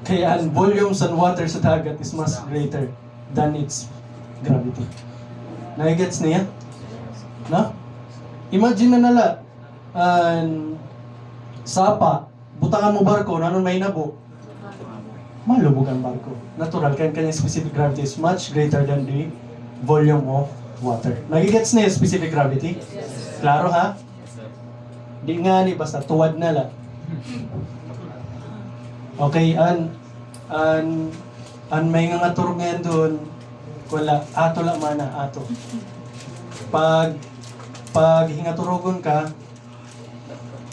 [SPEAKER 2] Kaya ang volume sa water sa dagat is much greater than its gravity. Nagigets niya? No? Imagine na nala, sapa, butangan mo barko, nanon may nabo, malubog ang barko. Natural, kanya specific gravity is much greater than the volume of water. Nagigets na yung specific gravity? Yes. Klaro ha? Di nga ni, basta tuwad na lang. Okay, may nga turog ngayon doon, wala, ato lang mana, ato. Pag hingaturogon ka,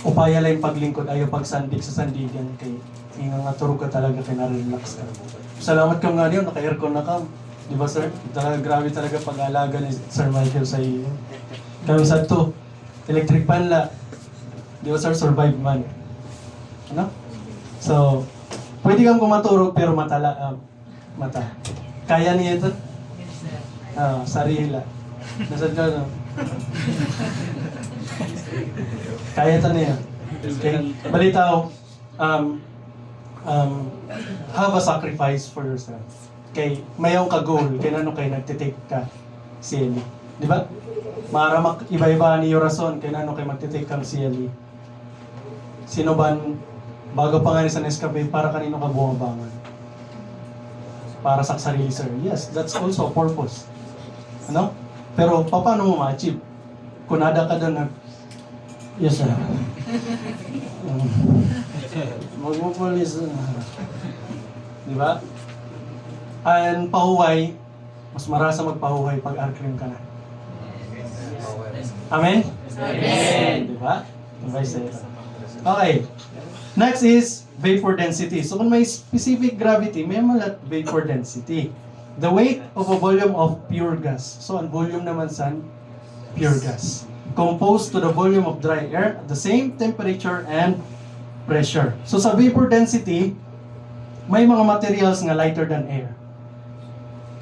[SPEAKER 2] upaya lang yung paglingkod, ayaw pagsandig sa sandigan kay hingangaturog ka talaga, kay na-relax ka. Salamat ka nga niyo, naka-aircon na ka. Di ba sir? Talaga, grabe talaga pag-alaga ni Sir Michael sa iyo. Kami sa to, electric pan la. Di ba sir, survive man. Ano? So, pwede kang kumaturog pero mata. Kaya niya ito? Sarili la. Nasad ka no? Kaya ito niya. Okay? Balitaw, have a sacrifice for yourself. Kay mayong ka-goal, kay nano kay nagtitake ka CLE. Di ba? Mara iba-iba ni Yorason, kay nano kay magtitake kang CLE. Sino ban, bago pa nga ni sa Nescafe, para kanino ka bumabangan? Para sa sarili, sir. Yes, that's also a purpose. Ano? Pero paano mo ma-achieve? Kung nada ka doon na, yes sir. Magmupulis. Di ba? And pahuway, mas marasa magpahuway pag arcrim ka na. Amen? Amen! Di ba? Okay. Next is vapor density. So kung may specific gravity, may malat vapor density. The weight of a volume of pure gas. So ang volume naman sa pure gas. Composed to the volume of dry air at the same temperature and pressure. So sa vapor density, may mga materials nga lighter than air.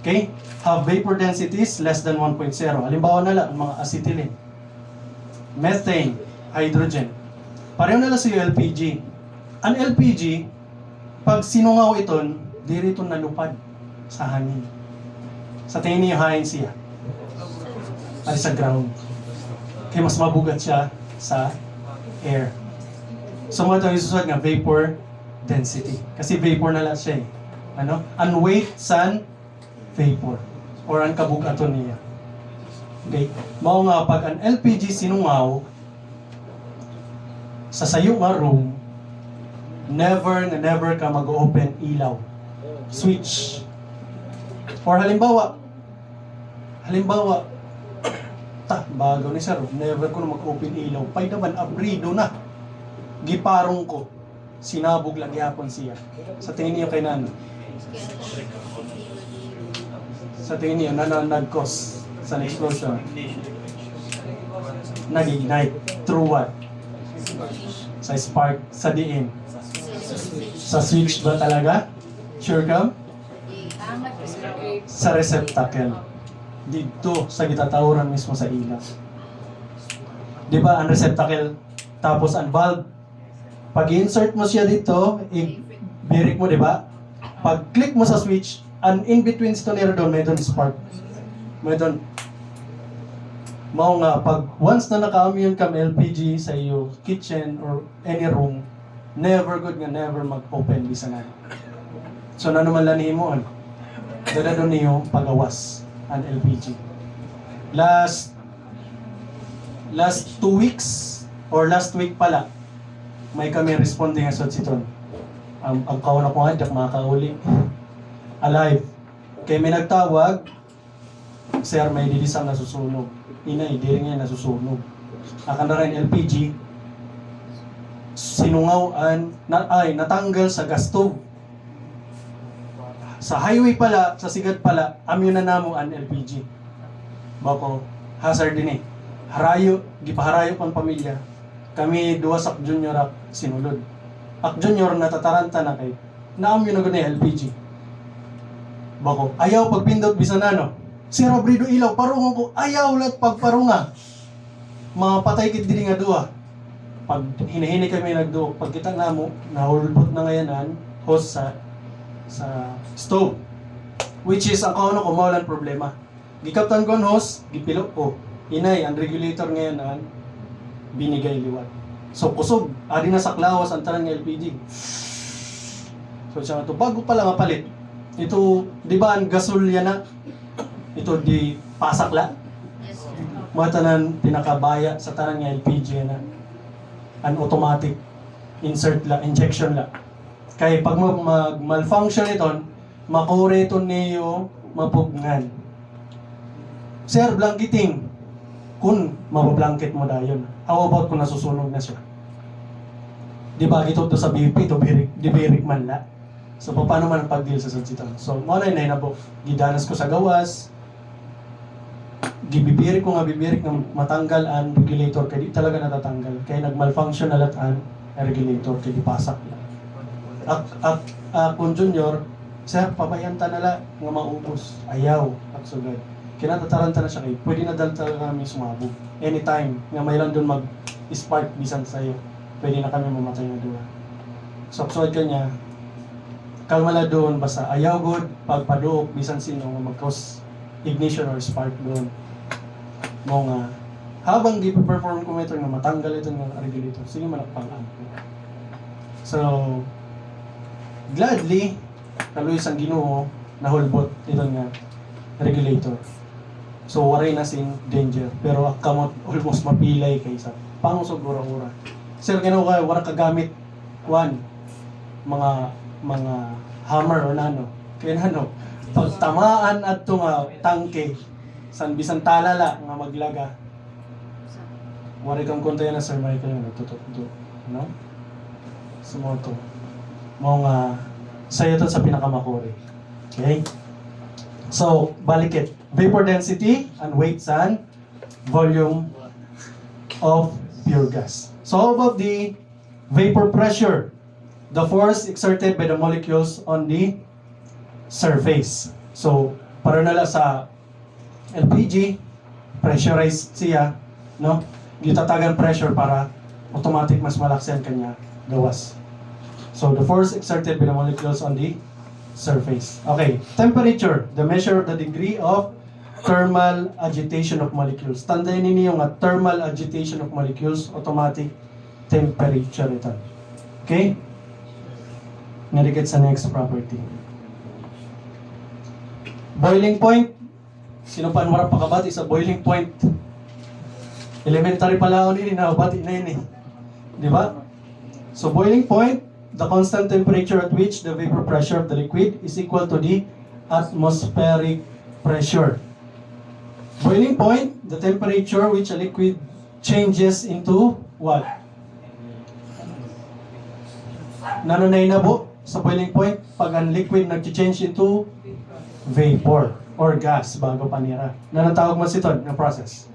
[SPEAKER 2] Okay? Have vapor densities less than 1.0. Halimbawa na lang, mga acetylene, methane, hydrogen. Pareho na lang sa LPG. Ang LPG, pag sinungaw iton, diri iton nalupad sa hangin. Sa tingin niyo, hain siya. Ay sa ground. Kaya mas mabugat siya sa air. So mga ito isusunod nga, vapor density. Kasi vapor na lang siya eh. Ano? Ang weight san vapor. Or ang kabugaton niya. Okay? Mao nga, pag ang LPG sinungaw, sa sayo nga room, never ka mag-open ilaw. Switch. Or halimbawa, bagaw ni sir, never ko na mag-open ilaw. Pay naman, abrido na. Giparong ko. Sinabog lagi hapon siya. Sa tingin niyo kay Nano? Sa tingin niyo, nag-cause sa explosion? Nag-ignite. Through what? Sa spark, sa diin. Sa switch ba talaga? Sure ka? Sa receptacle. Dito, sa gitatawuran mismo sa ilaw. Di ba, ang receptacle, tapos ang valve, pag insert mo siya dito, i-birik mo, di ba? Pag click mo sa switch, and in between stonero doon, may doon spark. May doon. Mao nga, pag once na naka-immune ka LPG sa iyo kitchen or any room, never mag-open bisanan. So, na naman lang mo, dala doon niyo pagawas ang LPG. Last 2 weeks, or last week pala, may kami responding as siton. Ang kauna ko nga, makakauli. Alive. Kaya may nagtawag, sir, may dilisang nasusunog. Inay, di rin nga nasusunog. Akan na rin LPG, sinungawaan, natanggal sa gas stove. Sa highway pala, sa sigat pala, amyo na namo ang LPG. Bako, hazard din eh. Gipaharayo pang pamilya. Kami duwa sa junior ak sinulod. Ak junior natataranta na kay naamyo na gud LPG. Bako, ayaw pagpindot bisan ano. Sir abrido ilaw parungon ko ayaw lat pagparunga. Mga patay kit diri nga duwa. Pag hinahini kami nagduok, pag kita namo nahulbot na ngayanan host sa stove. Which is ang kauno ko maulan problema. Gikaptan ko ang host, gipilo ko. Inay ang regulator ngayon an binigay liwat. So kusog, adi na sa klawas ang tanang LPG. So siya to bago pa lang mapalit. Ito, di ba ang gasol yan na? Ito di pasakla. Mga tanan pinakabaya sa tanang LPG na. An automatic insert la, injection la. Kaya pag malfunction ito, makure ito niyo mapugnan. Sir, blanketing. Kung mabablanket mo dayon. How about kung nasusunog na siya? Di ba ito to sa BP, to birik man la. So, paano man ang pag-deal sa sunsitan? So, muna yun na po. Gidanas ko sa gawas. Bibirik na matanggal ang regulator. Kaya di talaga natatanggal. Kaya nag-malfunction na lahat ang regulator. Kaya di pasak lang. Kung junior, sir, pabayanta na lang nga maubos. Ayaw. Aksugad. Kinatataranta na siya kayo. Pwede na dahil talaga kami sumabog. Anytime nga mayroon doon mag-spark bisan sa'yo, pwede na kami mamatay na doon. So, absurd ka niya, kalma na doon, basta ayaw good, pagpaduok, bisan sino mag-cause ignition or spark doon. Mga, habang di-perform ko ito nga matanggal ito ng regulator, sige manakpang-an. So, gladly, kaluy sang Ginoo, nahulbot ito nga regulator. So, waray na sin danger. Pero kamot almost mapilay kaysa. Pangusog ura-ura. Sir, ginawa kayo, wala kagamit. Mga hammer or nano. Kaya nano, pagtamaan at nga tangke, san bisan talala nga maglaga. Waray kang kontayo na Sir Michael yung natututo. No? Sumoto. Mga sayo to sa pinakamakuri. Okay? So, balikit. Vapor density and weights and volume of pure gas. So, how about the vapor pressure? The force exerted by the molecules on the surface. So, para nala sa LPG, pressurized siya, no? Gitatagan pressure para automatic mas malakas ang kanya gawas. So, the force exerted by the molecules on the surface. Okay, temperature, the measure of the degree of thermal agitation of molecules. Tandaan ninyo nga thermal agitation of molecules, automatic temperature ito. Okay? Narikit sa next property. Boiling point. Sino pa ang pakabati sa boiling point? Elementary pala ako nini, nakabati na yun eh. Di ba? So boiling point, the constant temperature at which the vapor pressure of the liquid is equal to the atmospheric pressure. Boiling point, the temperature which a liquid changes into what? Nanonay na po sa boiling point pag ang liquid nag-change into vapor or gas bago panira. Nanatawag mo ito na process?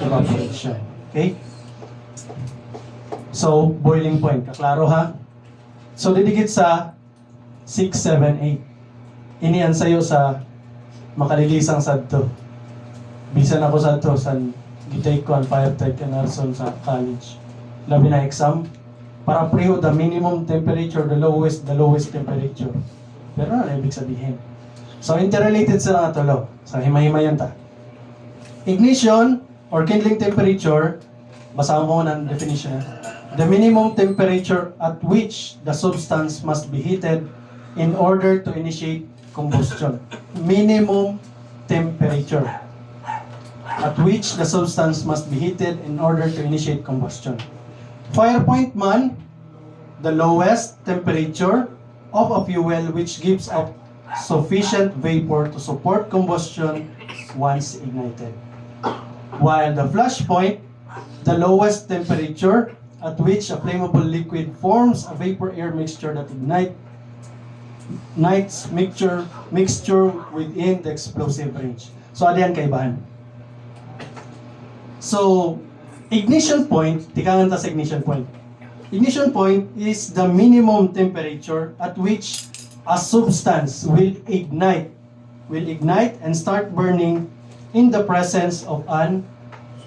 [SPEAKER 2] Evaporation. Okay? So, boiling point. Kaklaro ha? So, didikit sa 6, 7, 8. Iniyan sa'yo sa makalilisang sadto. Bisan ako sadto sa gitake ko ang fire type and Nelson sa college. Labi na exam. Para preho the minimum temperature, the lowest temperature. Pero ano ibig sabihin? So, interrelated sila nga tulo. So, himay-himayan ta. Ignition or kindling temperature, basahan ko ng definition. The minimum temperature at which the substance must be heated in order to initiate combustion. Minimum temperature at which the substance must be heated in order to initiate combustion. Fire point man, the lowest temperature of a fuel which gives off sufficient vapor to support combustion once ignited. While the flash point, the lowest temperature at which a flammable liquid forms a vapor-air mixture that ignites mixture within the explosive range. So, ano yan kaibahan? So, ignition point, tikangan ta sa ignition point. Ignition point is the minimum temperature at which a substance will ignite and start burning in the presence of an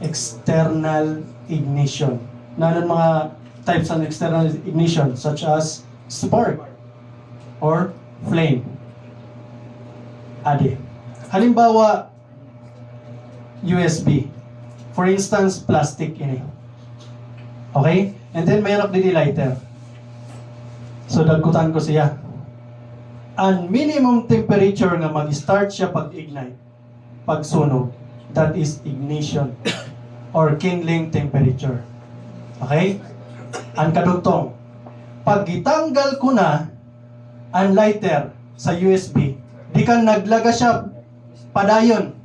[SPEAKER 2] external ignition. Nanon mga types of external ignition such as spark or flame. Ade. Halimbawa, USB. For instance, plastic ini. Okay? And then mayroon din lighter. So dagkutan ko siya. Ang minimum temperature nga mag-start siya pag-ignite, pagsunog, that is ignition or kindling temperature. Okay? Ang kadugtong, pag itanggal ko na ang lighter sa USB, di ka naglaga siya padayon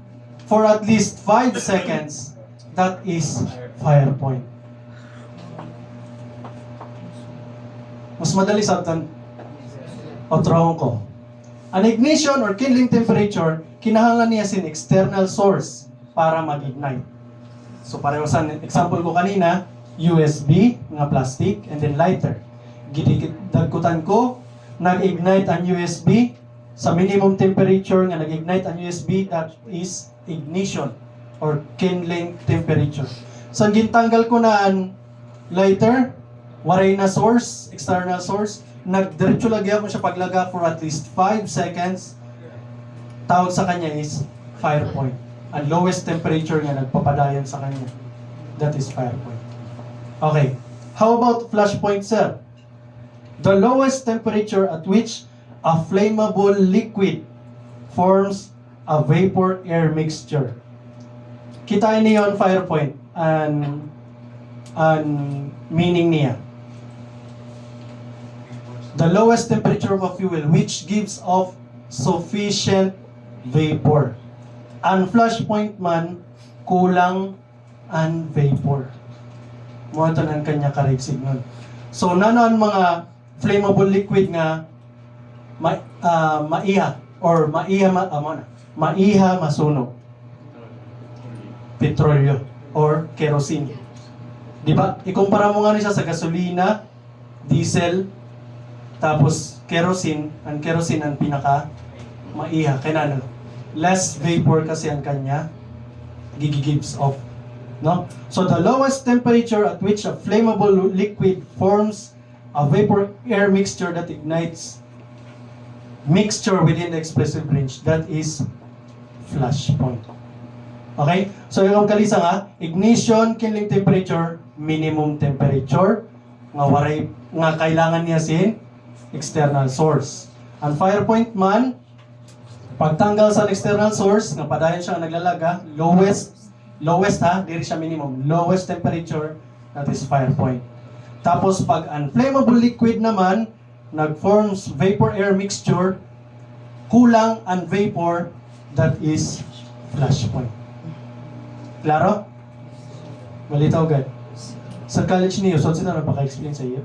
[SPEAKER 2] for at least 5 seconds, that is fire point. Mas madali sa atin, o trawang ko. An ignition or kindling temperature, kinahanglan niya sin external source para mag-ignite. So pareho sa example ko kanina, USB, nga plastic, and then lighter. Dagkutan ko, nag-ignite ang USB, sa minimum temperature nga nag-ignite ang USB, that is ignition or kindling temperature. So gintanggal ko na ang lighter, waray na source, external source, nagdiretso lagyan mo siya paglaga for at least 5 seconds. Tawag sa kanya is fire point. Ang lowest temperature nga nagpapadayon sa kanya. That is fire point. Okay. How about flash point, sir? The lowest temperature at which a flammable liquid forms a vapor-air mixture. Kitain niyo ang fire point and meaning niya. The lowest temperature of a fuel which gives off sufficient vapor. Ang flash point man, kulang ang vapor. Mo ito ng kanya karigsig nun. So, nano ang mga flammable liquid nga maiha or maiha masunog. Petrolyo or kerosene. Di ba? Ikumpara mo nga siya sa gasolina, diesel, tapos kerosene. Ang kerosene ang pinaka maiha. Kaya na, less vapor kasi ang kanya gives off. No? So the lowest temperature at which a flammable liquid forms a vapor-air mixture that ignites mixture within the explosive range, that is flash point. Okay? So yung kalisa nga, ignition, kindling temperature, minimum temperature nga waray nga kailangan niya sin external source. Ang fire point man pagtanggal sa external source nga padayon siya nga naglalaga, lowest ha, diri siya minimum, lowest temperature, that is fire point. Tapos pag unflammable liquid naman nag-forms vapor-air mixture, kulang ang vapor, that is flash point. Klaro? Malitaw agad. Sa college niyo, so sino nagpaka-explain sa iyo?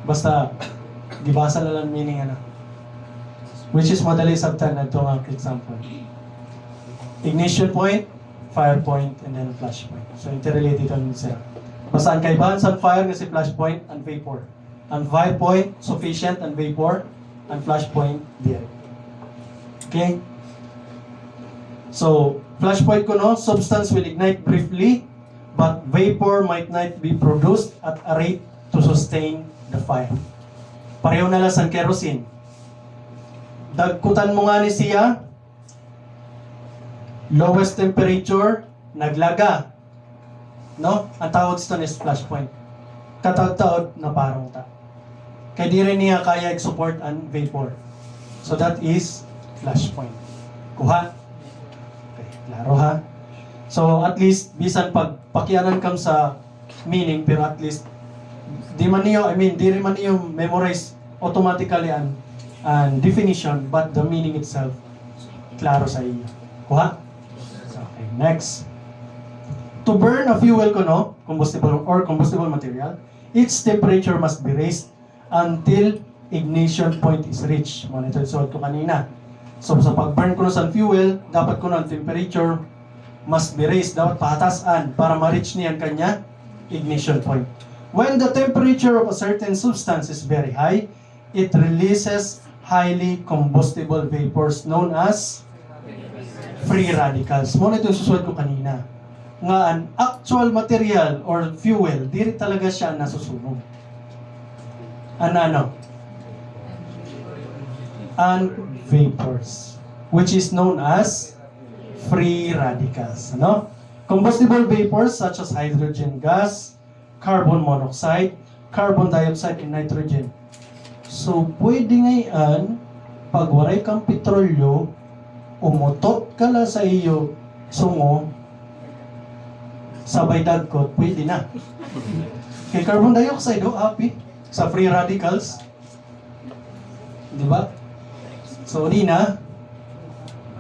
[SPEAKER 2] Basta, gibasa na lang meaning ano. Which is madali sabtan na itong example. Ignition point, fire point, and then flash point. So interrelated on sila. Basta ang kaibahan sa fire kasi flash point and vapor. Ang fire point, sufficient and vapor. Ang flash point, direct. Okay? So, flash point ko no, substance will ignite briefly, but vapor might not be produced at a rate to sustain the fire. Pareho na lang sa kerosene. Dagkutan mo nga ni siya, lowest temperature, naglaga. No? Ang tawag sa is flash point. Katawag-tawag na parang ta. Kaya di rin niya kaya i-support ang vapor. So that is flash point. Kuha? Okay, klaro ha? So at least, bisan pagpakianan kam sa meaning, pero at least, di rin man niyo memorize automatically ang definition, but the meaning itself, klaro sa iyo. Kuha? Okay, next. To burn a fuel kuno, combustible material, its temperature must be raised until ignition point is reached. Monitor suot ko kanina. So sa pag-burn kuno sa fuel, dapat kuno ang temperature must be raised, dapat patasan para ma-reach niya ang kanya ignition point. When the temperature of a certain substance is very high, it releases highly combustible vapors known as free radicals. Monitor susuot ko kanina. Nga ang actual material or fuel, diri talaga siya nasusunog. Ano? And vapors, which is known as free radicals. Ano? Combustible vapors such as hydrogen gas, carbon monoxide, carbon dioxide, and nitrogen. So, pwede ngayon, pag waray kang petrolyo, umutot ka lang sa iyo sungo, sabay dagkot, pwede na. Kay carbon dioxide, happy sa free radicals. Di ba? So, di na,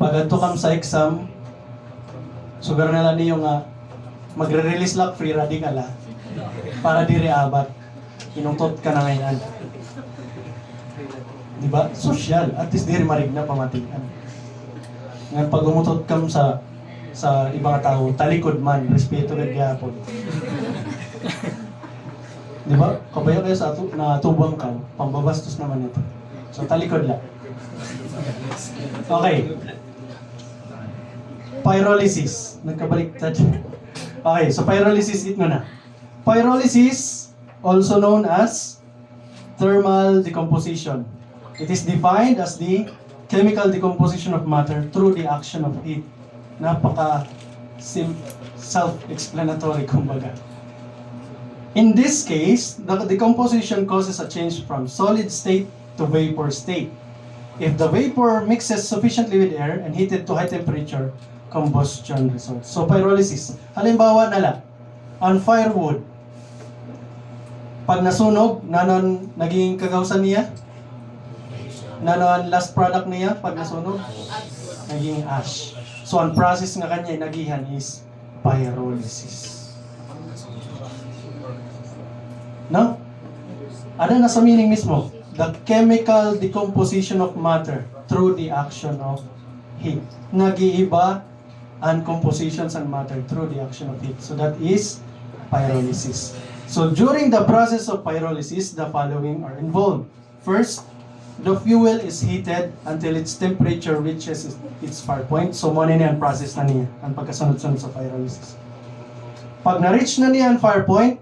[SPEAKER 2] pag ato kam sa exam, sugar na lang niyo nga, magre-release lang free radical para di reabat. Inungtot ka na ngayon. Di ba? Social. At least di rin marigna pamatikan. Ngayon, pag umutot kam sa ibang tao, talikod man, respeto kag gyapon. Di ba? Kabayo kayo sa natubang ka, pambabastos naman ito. So, talikod lang. Okay. Pyrolysis. Nagkabaliktad. Okay, so pyrolysis, ito na. Pyrolysis, also known as thermal decomposition. It is defined as the chemical decomposition of matter through the action of heat. Self-explanatory, kumbaga. In this case, the decomposition causes a change from solid state to vapor state. If the vapor mixes sufficiently with air and heated to high temperature, combustion results. So, pyrolysis. Halimbawa na lang, on firewood, pag nasunog, nanon naging kagawsan niya? Nanon last product niya pag nasunog? Naging ash. So, ang process nga kanya nagihan is pyrolysis. No? Ano na sa meaning mismo? The chemical decomposition of matter through the action of heat. Nag-iiba ang compositions and matter through the action of heat. So that is pyrolysis. So during the process of pyrolysis, the following are involved. First, the fuel is heated until its temperature reaches its fire point. So muna niya ang process na niya, ang pagkasunod-sunod sa pyrolysis. Pag na-reach na niya ang fire point,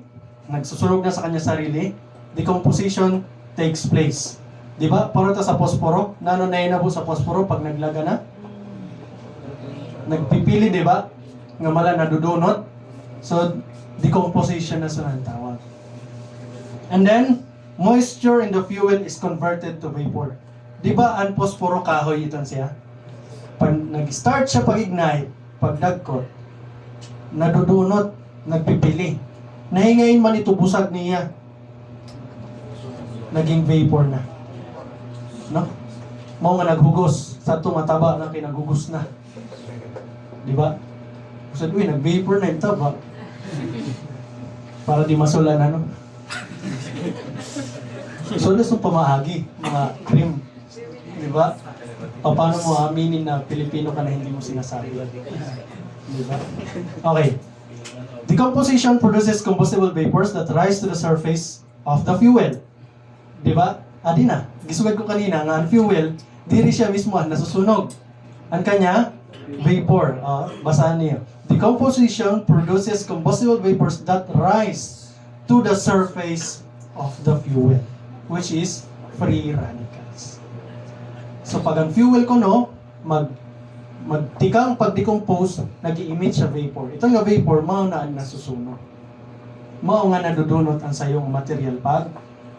[SPEAKER 2] nagsusunog na sa kanya sarili, decomposition takes place. Di ba? Paruta sa posporo, nanonay-nabo sa posporo pag naglaga na. Nagpipili, di ba? Nga mala nadudunot. So, decomposition na sa tawag. And then, moisture in the fuel is converted to vapor. Di ba ang posporo kahoy ito siya? Pag nag-start siya pag-ignite, pag dagkot, nadudunot, nagpipili. Nahingayin man ito busag niya. Naging vapor na. No? Mao nga naghugos. Sa tumataba na kinagugos na. Di ba? Sabi, uy, nag-vapor na yung taba. Para di masulan, ano? So, yung pamahagi, mga cream. Di ba? Paano mo aminin na Pilipino ka na hindi mo sinasabi? Di ba? Okay. Decomposition produces combustible vapors that rise to the surface of the fuel. Di ba? Adi na. Gisugad ko kanina nga ang fuel, diri siya mismo ang nasusunog. Ang kanya, vapor. Basahan niyo. Decomposition produces combustible vapors that rise to the surface of the fuel, which is free radicals. So pag ang fuel ko magtikang pag-decompose, nag-i-emit siya vapor. Ito nga vapor, mao na ang nasusunog. Mao nga nadudunot ang sayong material pag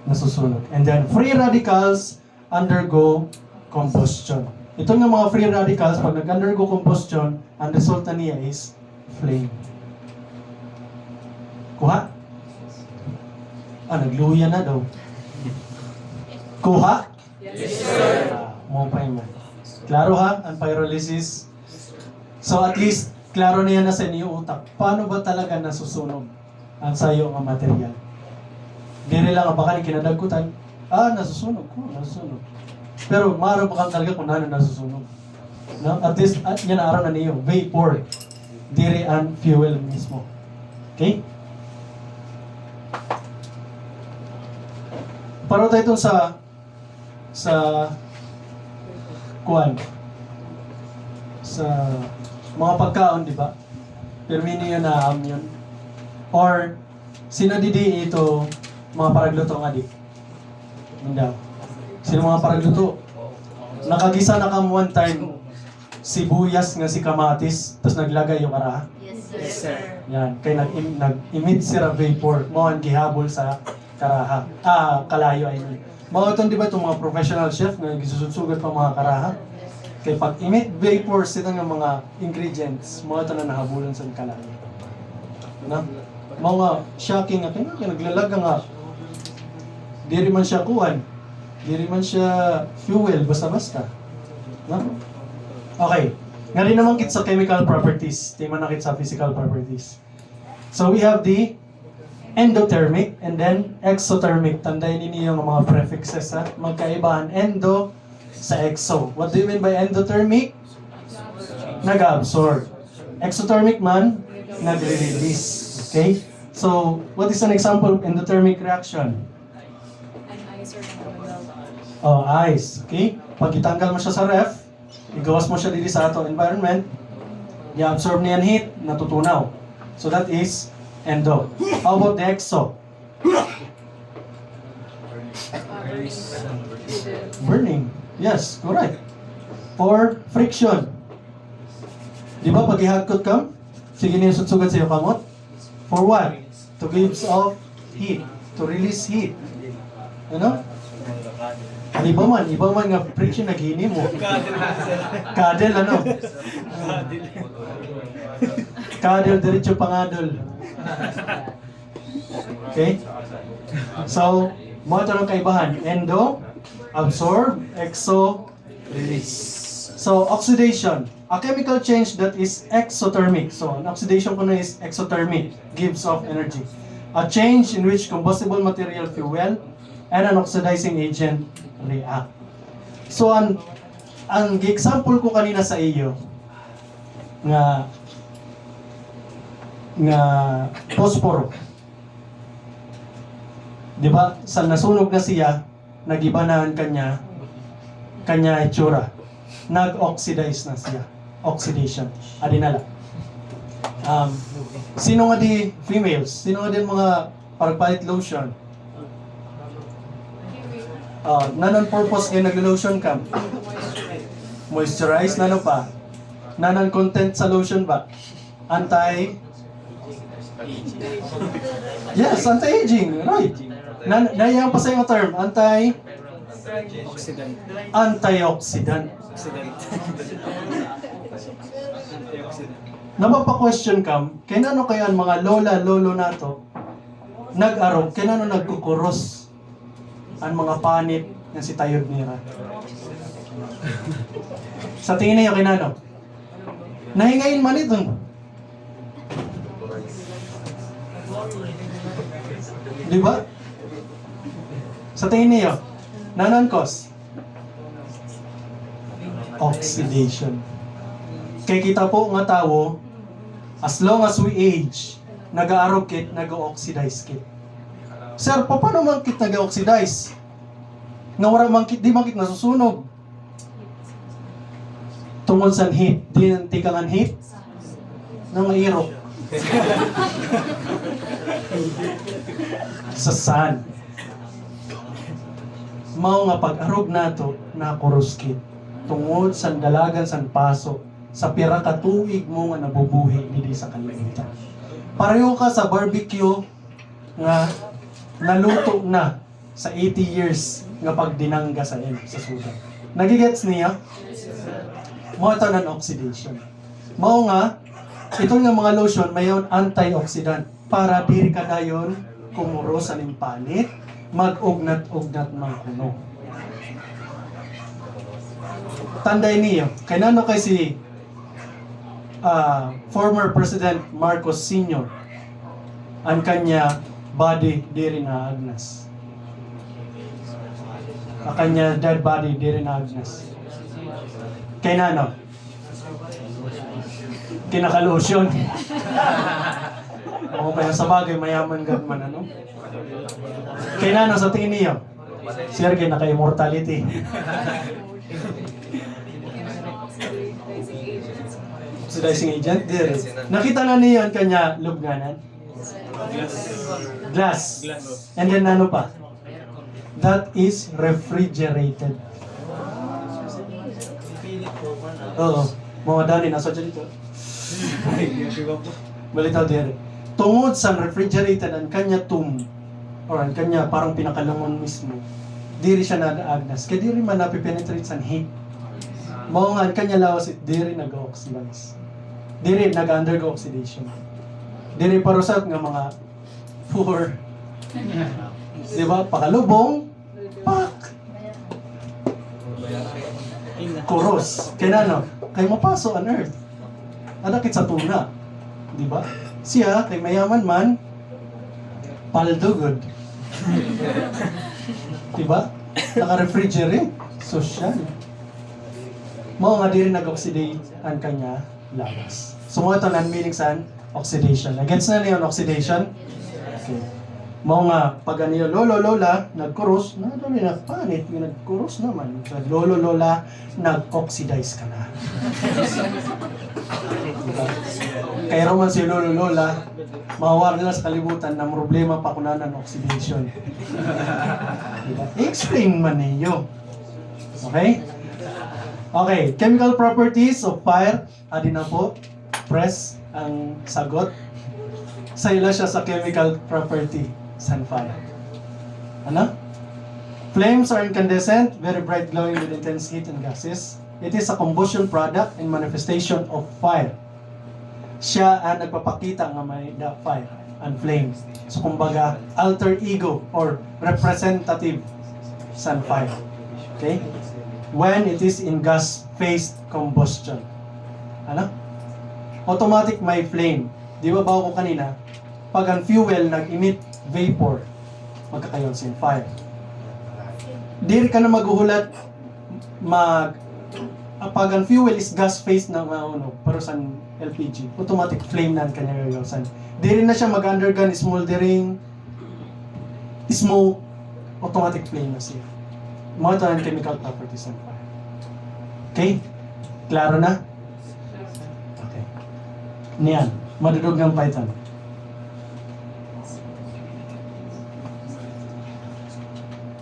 [SPEAKER 2] nasusunog. And then free radicals undergo combustion. Ito nga mga free radicals, pag nag-undergo combustion, ang resulta niya is flame. Kuha? Nagluya na daw. Kuha?
[SPEAKER 3] Yes, sir.
[SPEAKER 2] Mo pa yun. Klaro ha? Ang pyrolysis. So at least, klaro na yan na sa inyo utak. Paano ba talaga nasusunog ang sayo ng material? Dili lang, baka kinadagkutan. Nasusunog. Nasusunog. Pero maaraw pa kang talaga kung nasusunog. No? At least, yan araw na niyo. Vapor. Diri ang fuel mismo. Okay? Paro tayo itong sa kuwan. Sa mga pagkaon, di ba? Permini yun na yun. Or, sinadidi ito mga paragluto nga di. Hindi. Sino mga paragluto? Nakagisa na kam one time sibuyas nga si kamatis, tapos naglagay yung karaha.
[SPEAKER 3] Yes, sir.
[SPEAKER 2] Yan, kay nag-emit sira vapor, mo ang gihabol sa karaha. Kalayo ay ni. Mga itong, di ba itong mga professional chef na gisusugod pa mga karaha? Kay pag emit vapors, ito ng mga ingredients, mga ito na nahabulan sa kalayo. Na? Mga shocking nga, kaya naglalaga nga. Di man siya kuhan. Di man siya fuel, basta-basta. Na? Okay. Nga rin naman kit sa chemical properties. Di man nakit sa physical properties. So we have the endothermic and then exothermic. Tandayin ninyo yung mga prefixes ha. Magkaibahan. Endo sa exo. What do you mean by endothermic? Nag-absorb. Exothermic man, nagre-release. Okay? So, what is an example of endothermic reaction?
[SPEAKER 3] An ice or an
[SPEAKER 2] Ice. Okay? Pag itanggal mo siya sa ref, igawas mo siya dito sa ato environment, i-absorb niyan heat, natutunaw. So that is endo. How about the exo? Burning. Yes, correct. Or friction. Di ba pag ihagkot ka, sige niyo sutsugad sa iyo kamot? For what? To give off heat. To release heat. Ano? Iba man nga friction naghini mo. Kadel, ano? Kadel, diretso pangadol. Okay? So, mo ito ng kaibahan. Endo, absorb, exo, release. So, oxidation. A chemical change that is exothermic. So, an oxidation ko na is exothermic. Gives off energy. A change in which combustible material fuel and an oxidizing agent react. So, ang example ko kanina sa iyo nga posporo. Di ba? Sa nasunog na siya, nagiba na ang kanya itsura. Nag-oxidize na siya. Oxidation. Adinala. Sino nga di females? Sino nga di mga paragpalit lotion? Non-purpose kayo nag-lotion ka. Moisturize, nano pa? Nanon content sa lotion ba? Yes, anti-aging, right. Naiyan pa sa yung term,
[SPEAKER 5] Oxidant.
[SPEAKER 2] antioxidant.
[SPEAKER 5] Oxidant.
[SPEAKER 2] Napapa-question ka, kinano kaya ang mga lola, lolo nato, nag-arog, kinano nagkukuros ang mga panit ng si Tayod Nira. Sa tingin niyo, kinano? Nahingayin man ito. Di ba? Sa tingin niyo, nanon cause? Oxidation. Kaya kita po nga tao, as long as we age, nag-aarog kit, nag-oxidize kit. Sir, paano man kit nag-oxidize? Nga wala man kit, di man kit nasusunog. Tungod sa heat, di nantikangan heat, nang mairok. Sa sun. Mao nga pag-arog nato, nakurus kit. Tungod sa dalagan sa paso, sa pira ka tuig mo nga nabubuhi dili sa kalibutan. Pareho ka sa barbecue nga naluto na sa 80 years nga pagdinangga sa sudan. Nagigets niya? Mao ito ng oxidation. Mao nga, ito nga mga lotion mayon antioxidant para diri ka dayon kumuro sa limpalit, mag-ugnat-ugnat ng kuno. Tanday niyo, kay nano kay si former President Marcos Sr. ang kanya body diri na agnas. Ang kanya dead body diri na agnas. Kay nano? Kinakalusyon. O kaya sa bagay, mayaman gagman, ano? Kay nano sa tingin niyo? Sir, naka-immortality. Oxidizing agent, dire. Nakita na niyo ang kanya lubganan? Glass. And then ano pa? That is refrigerated. Oo. Mga dani, nasa dyan dito. Balitaw dire. Tungod sa refrigerated ang kanya or ang kanya parang pinakalungon mismo, diri siya nag-agnas. Kaya diri man napipenetrate sa heat. Mao nga ang kanya lawas it diri nag-oxidize. Diri nag-undergo oxidation. Diri parusat nga mga poor. Di ba? Pakalubong, pak! Kuros. Kaya ano? Kay mapaso on earth. Adakit sa tuna. Di ba? Siya, kay mayaman man, paldugod. Di ba? Naka-refrigerate. Social. Mao nga diri nag-oxidate ang kanya lawas. So mo ito meaning sa oxidation. Gets na niyo ang oxidation? Okay. Mao nga pag aniyo lolo lola nagkurus, na dali na panit, nagkurus naman. So, lolo lola nag-oxidize ka na. Kaya raman si lolo lola mawar nila sa kalibutan na problema pa kunanan oxidation. Diba? I-explain man ninyo. Okay? Okay, chemical properties of fire. Adi na po, press ang sagot. Sa ila siya sa chemical property sa fire. Ano? Flames are incandescent, very bright glowing with intense heat and gases. It is a combustion product and manifestation of fire. Siya ang nagpapakita nga may fire and flame. So kumbaga, alter ego or representative sa fire. Okay? When it is in gas-phase combustion. Ano? Automatic may flame. Di ba bago ko kanina? Pag ang fuel nag-emit vapor, magkakayon sa fire. Diri ka na maghuhulat pag ang fuel is gas-phase na pero sa LPG, automatic flame na ang kanya gagawsan. Diri na siya mag-undergone smoldering, smoke, automatic flame na siya. Mga ito ang chemical properties ng fire. Okay? Klaro na? Okay. Niyan. Madudog ng Python.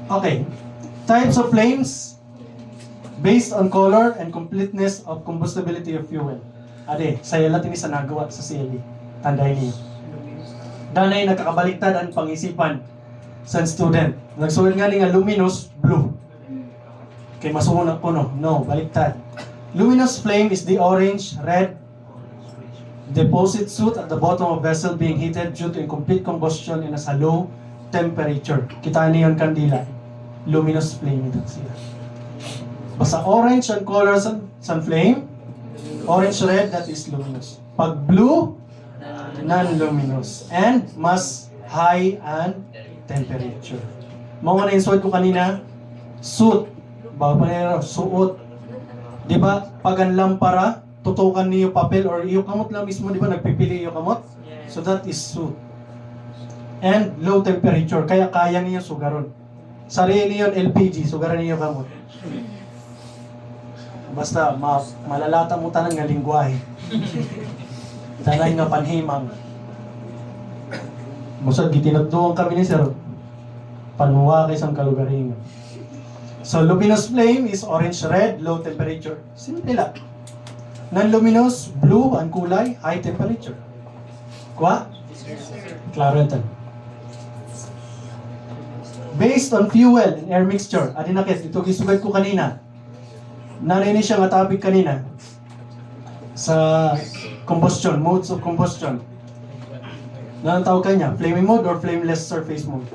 [SPEAKER 2] Okay. Types of flames based on color and completeness of combustibility of fuel. Ade, saya lahat ini sa nagawa sa CLE. Tandaan niyo. Danay nakakabaliktad ang pangisipan sa student. Nagsulat nga nga luminous, blue. Kay masuna ko no, baliktad. Luminous flame is the orange, red, deposit soot at the bottom of vessel being heated due to incomplete combustion in a low temperature. Kita niyo yung kandila. Luminous flame ito siya. Basta orange ang color sa flame, orange red, that is luminous. Pag blue, non-luminous. And mas high ang temperature. Mga na insuot ko kanina, soot. Bago pa nila, suot. Di ba, pag ang lampara, tutukan niyo papel or iyo kamot lang mismo, di ba, nagpipili iyo kamot? So that is soot. And low temperature, kaya kaya niyo sugaron. Sarili niyo LPG, sugaran niyo kamot. Basta, malalata mo tanang nga lingwahe. Tanay nga panhimang. Musad, gitinagduang kami ni Sir. Panuwa kay sang kalugaringan. So, luminous flame is orange-red, low temperature. Simple lang. Non-luminous, blue, ang kulay, high temperature. Kwa? Klaro ito. Based on fuel and air mixture. Adinakit, ito gisugat ko kanina. Narinig siya nga topic kanina sa combustion, modes of combustion. Anong tawag kanya? Flaming mode or flameless surface mode?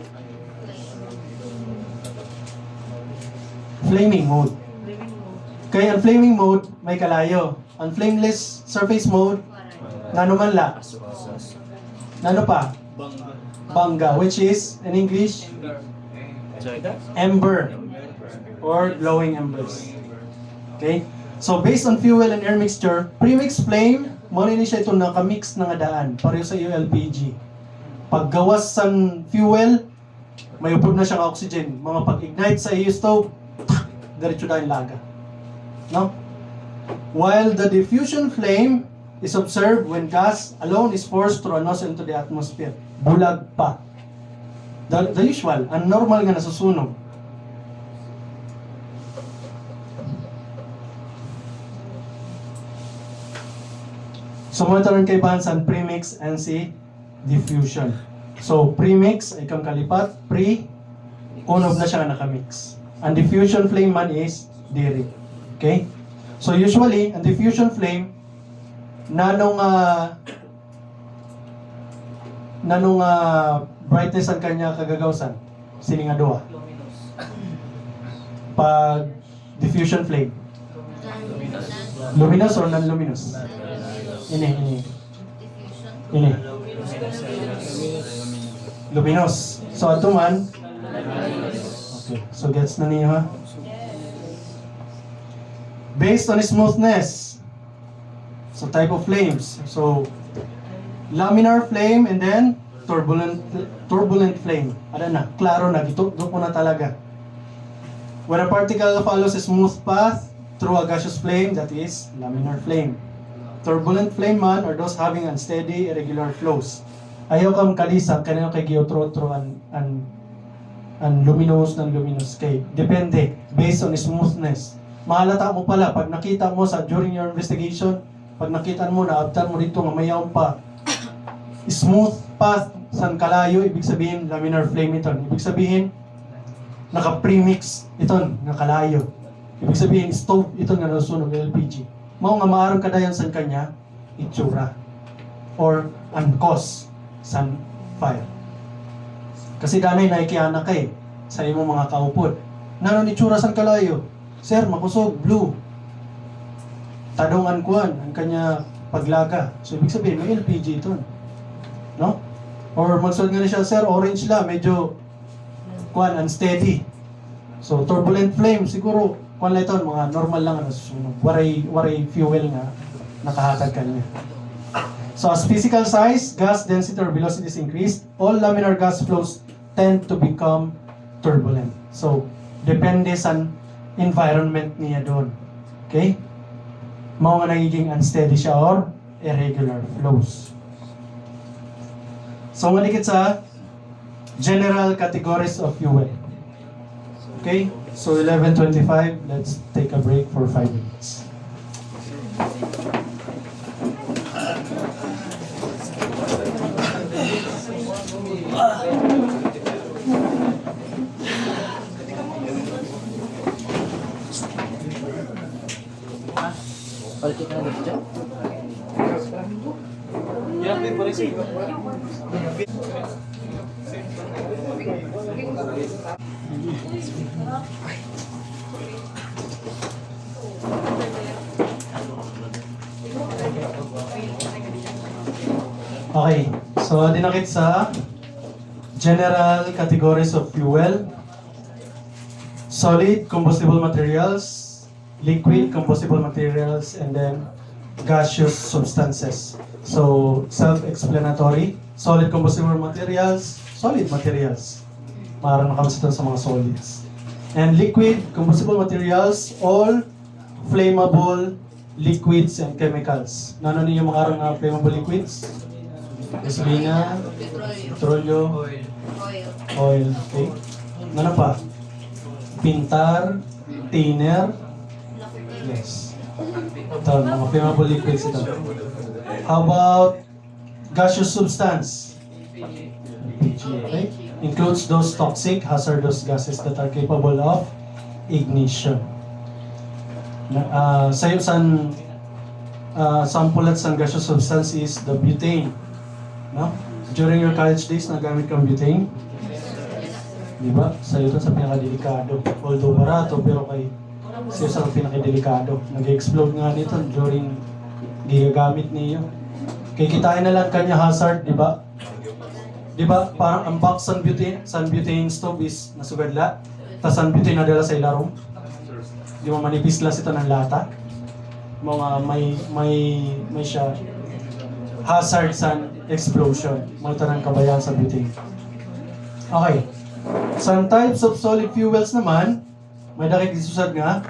[SPEAKER 2] Flaming mode. Kaya ang flaming mode, may kalayo. Ang flameless surface mode, nano man la? Nano pa? Bangga, which is, in English, ember or glowing embers. Okay? So, based on fuel and air mixture, premixed flame, muna siya ito nakamix ng adaan, pareho sa LPG. Paggawas sa fuel, may upod na siyang oxygen. Mga pag-ignite sa iyo stove, diretso na yung laga. No? While the diffusion flame is observed when gas alone is forced through a nozzle into the atmosphere. Bulag pa. The usual, ang normal nga nasusunog. So, mo ito rin kaibahan sa premix and si diffusion. So, premix ay kang kalipat, unob na siya nga nakamix. Ang diffusion flame man is diri. Okay? So, usually, ang diffusion flame, nanong brightness ang kanya kagagawsan? Sini nga duwa? Pag diffusion flame. Luminous or non-luminous? Ini. Luminous. So, ato man, okay. So, gets na niyo ha? Based on smoothness. So, type of flames. So, laminar flame and then turbulent flame. Ada na, klaro na, dito ko na talaga. When a particle follows a smooth path through a gaseous flame, that is laminar flame. Turbulent flame man are those having unsteady, irregular flows. Ayaw kang kalisag, kanino kay geotrotro ang luminous ng luminous kay. Depende, based on smoothness. Mahalata mo pala, pag nakita mo during your investigation, pag nakita mo, naabtan mo dito, ngamayaw pa, smooth path san kalayo, ibig sabihin, laminar flame ito. Ibig sabihin, naka-premix ito, nakalayo. Ibig sabihin, stove ito nga nasusunog LPG. Mao nga maarang kadayan san kanya, itsura. Or ang cause san fire. Kasi danay naikiana kay sa imo mga kaupod. Nanon itsura san kalayo? Sir, makusog, blue. Tadong kuan ang kanya paglaga. So ibig sabihin, may LPG ito. No? Or magsuot nga na siya, sir, orange la, medyo kuan, unsteady. So turbulent flame, siguro, kuan lang ito, mga normal lang na susunog. Waray fuel nga nakahatag kanya. So as physical size, gas density or velocity is increased, all laminar gas flows tend to become turbulent. So, depende sa environment niya doon. Okay? Mga nagiging unsteady siya or irregular flows. So, malikit sa general categories of fuel. Okay? So, 11:25, let's take a break for 5 minutes.
[SPEAKER 1] Balik ka na dito.
[SPEAKER 2] Okay, so dinakit sa general categories of fuel, solid combustible materials, liquid combustible materials, and then gaseous substances. So, self-explanatory, solid combustible materials, solid materials. Marang nakamasitan sa mga solids. And liquid combustible materials, all flammable liquids and chemicals. Nano ninyo mga arang na flammable liquids? Gasolina, petrolyo, oil. Okay. Ano pa? Pintar, thinner. Yes. Ito, mga flammable liquids ito. How about gaseous substance? Okay. Includes those toxic, hazardous gases that are capable of ignition. Sayo san sampulat sa gaseous substance is the butane. No? During your college days, nagamit kang butane? Di ba? Sayo ito sa pinakadelikado. Although barato, pero kay sayo sa pinakadelikado. Nag-explode nga nito during gigagamit niyo. Kaya kitain na lang kanya hazard, di ba? Di ba? Parang ang box san butane stove is nasugadla. Tapos san butane na dala sa ilarom. Di mo manipis lang ito ng lata. Mga may siya hazard san explosion. Mga tanang kabayan sa butane. Okay. Some types of solid fuels naman, may dakit isusad nga,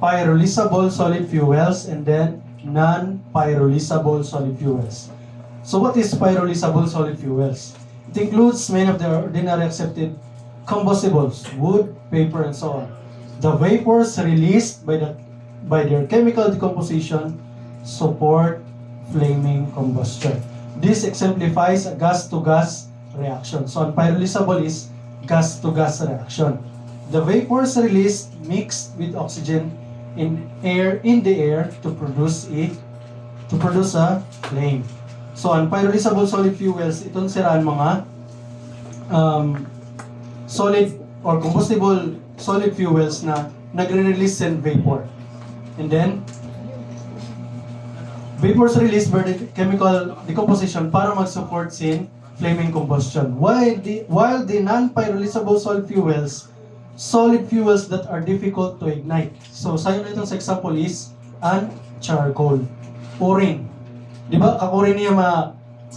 [SPEAKER 2] pyrolyzable solid fuels and then non-pyrolyzable solid fuels. So what is pyrolyzable solid fuels? It includes many of the ordinary accepted combustibles, wood, paper, and so on. The vapors released by their chemical decomposition support flaming combustion. This exemplifies a gas-to-gas reaction. So, pyrolyzable is gas-to-gas reaction. The vapors released mixed with oxygen in the air to produce a flame. So, ang pyrolyzable solid fuels, itong siraan mga solid or combustible solid fuels na nagre-release ng vapor. And then, vapors released by the chemical decomposition para mag-support sin flaming combustion. While the non-pyrolyzable solid fuels that are difficult to ignite. So, sayo na itong sa example is an charcoal. Uring. Di ba, kakurin niya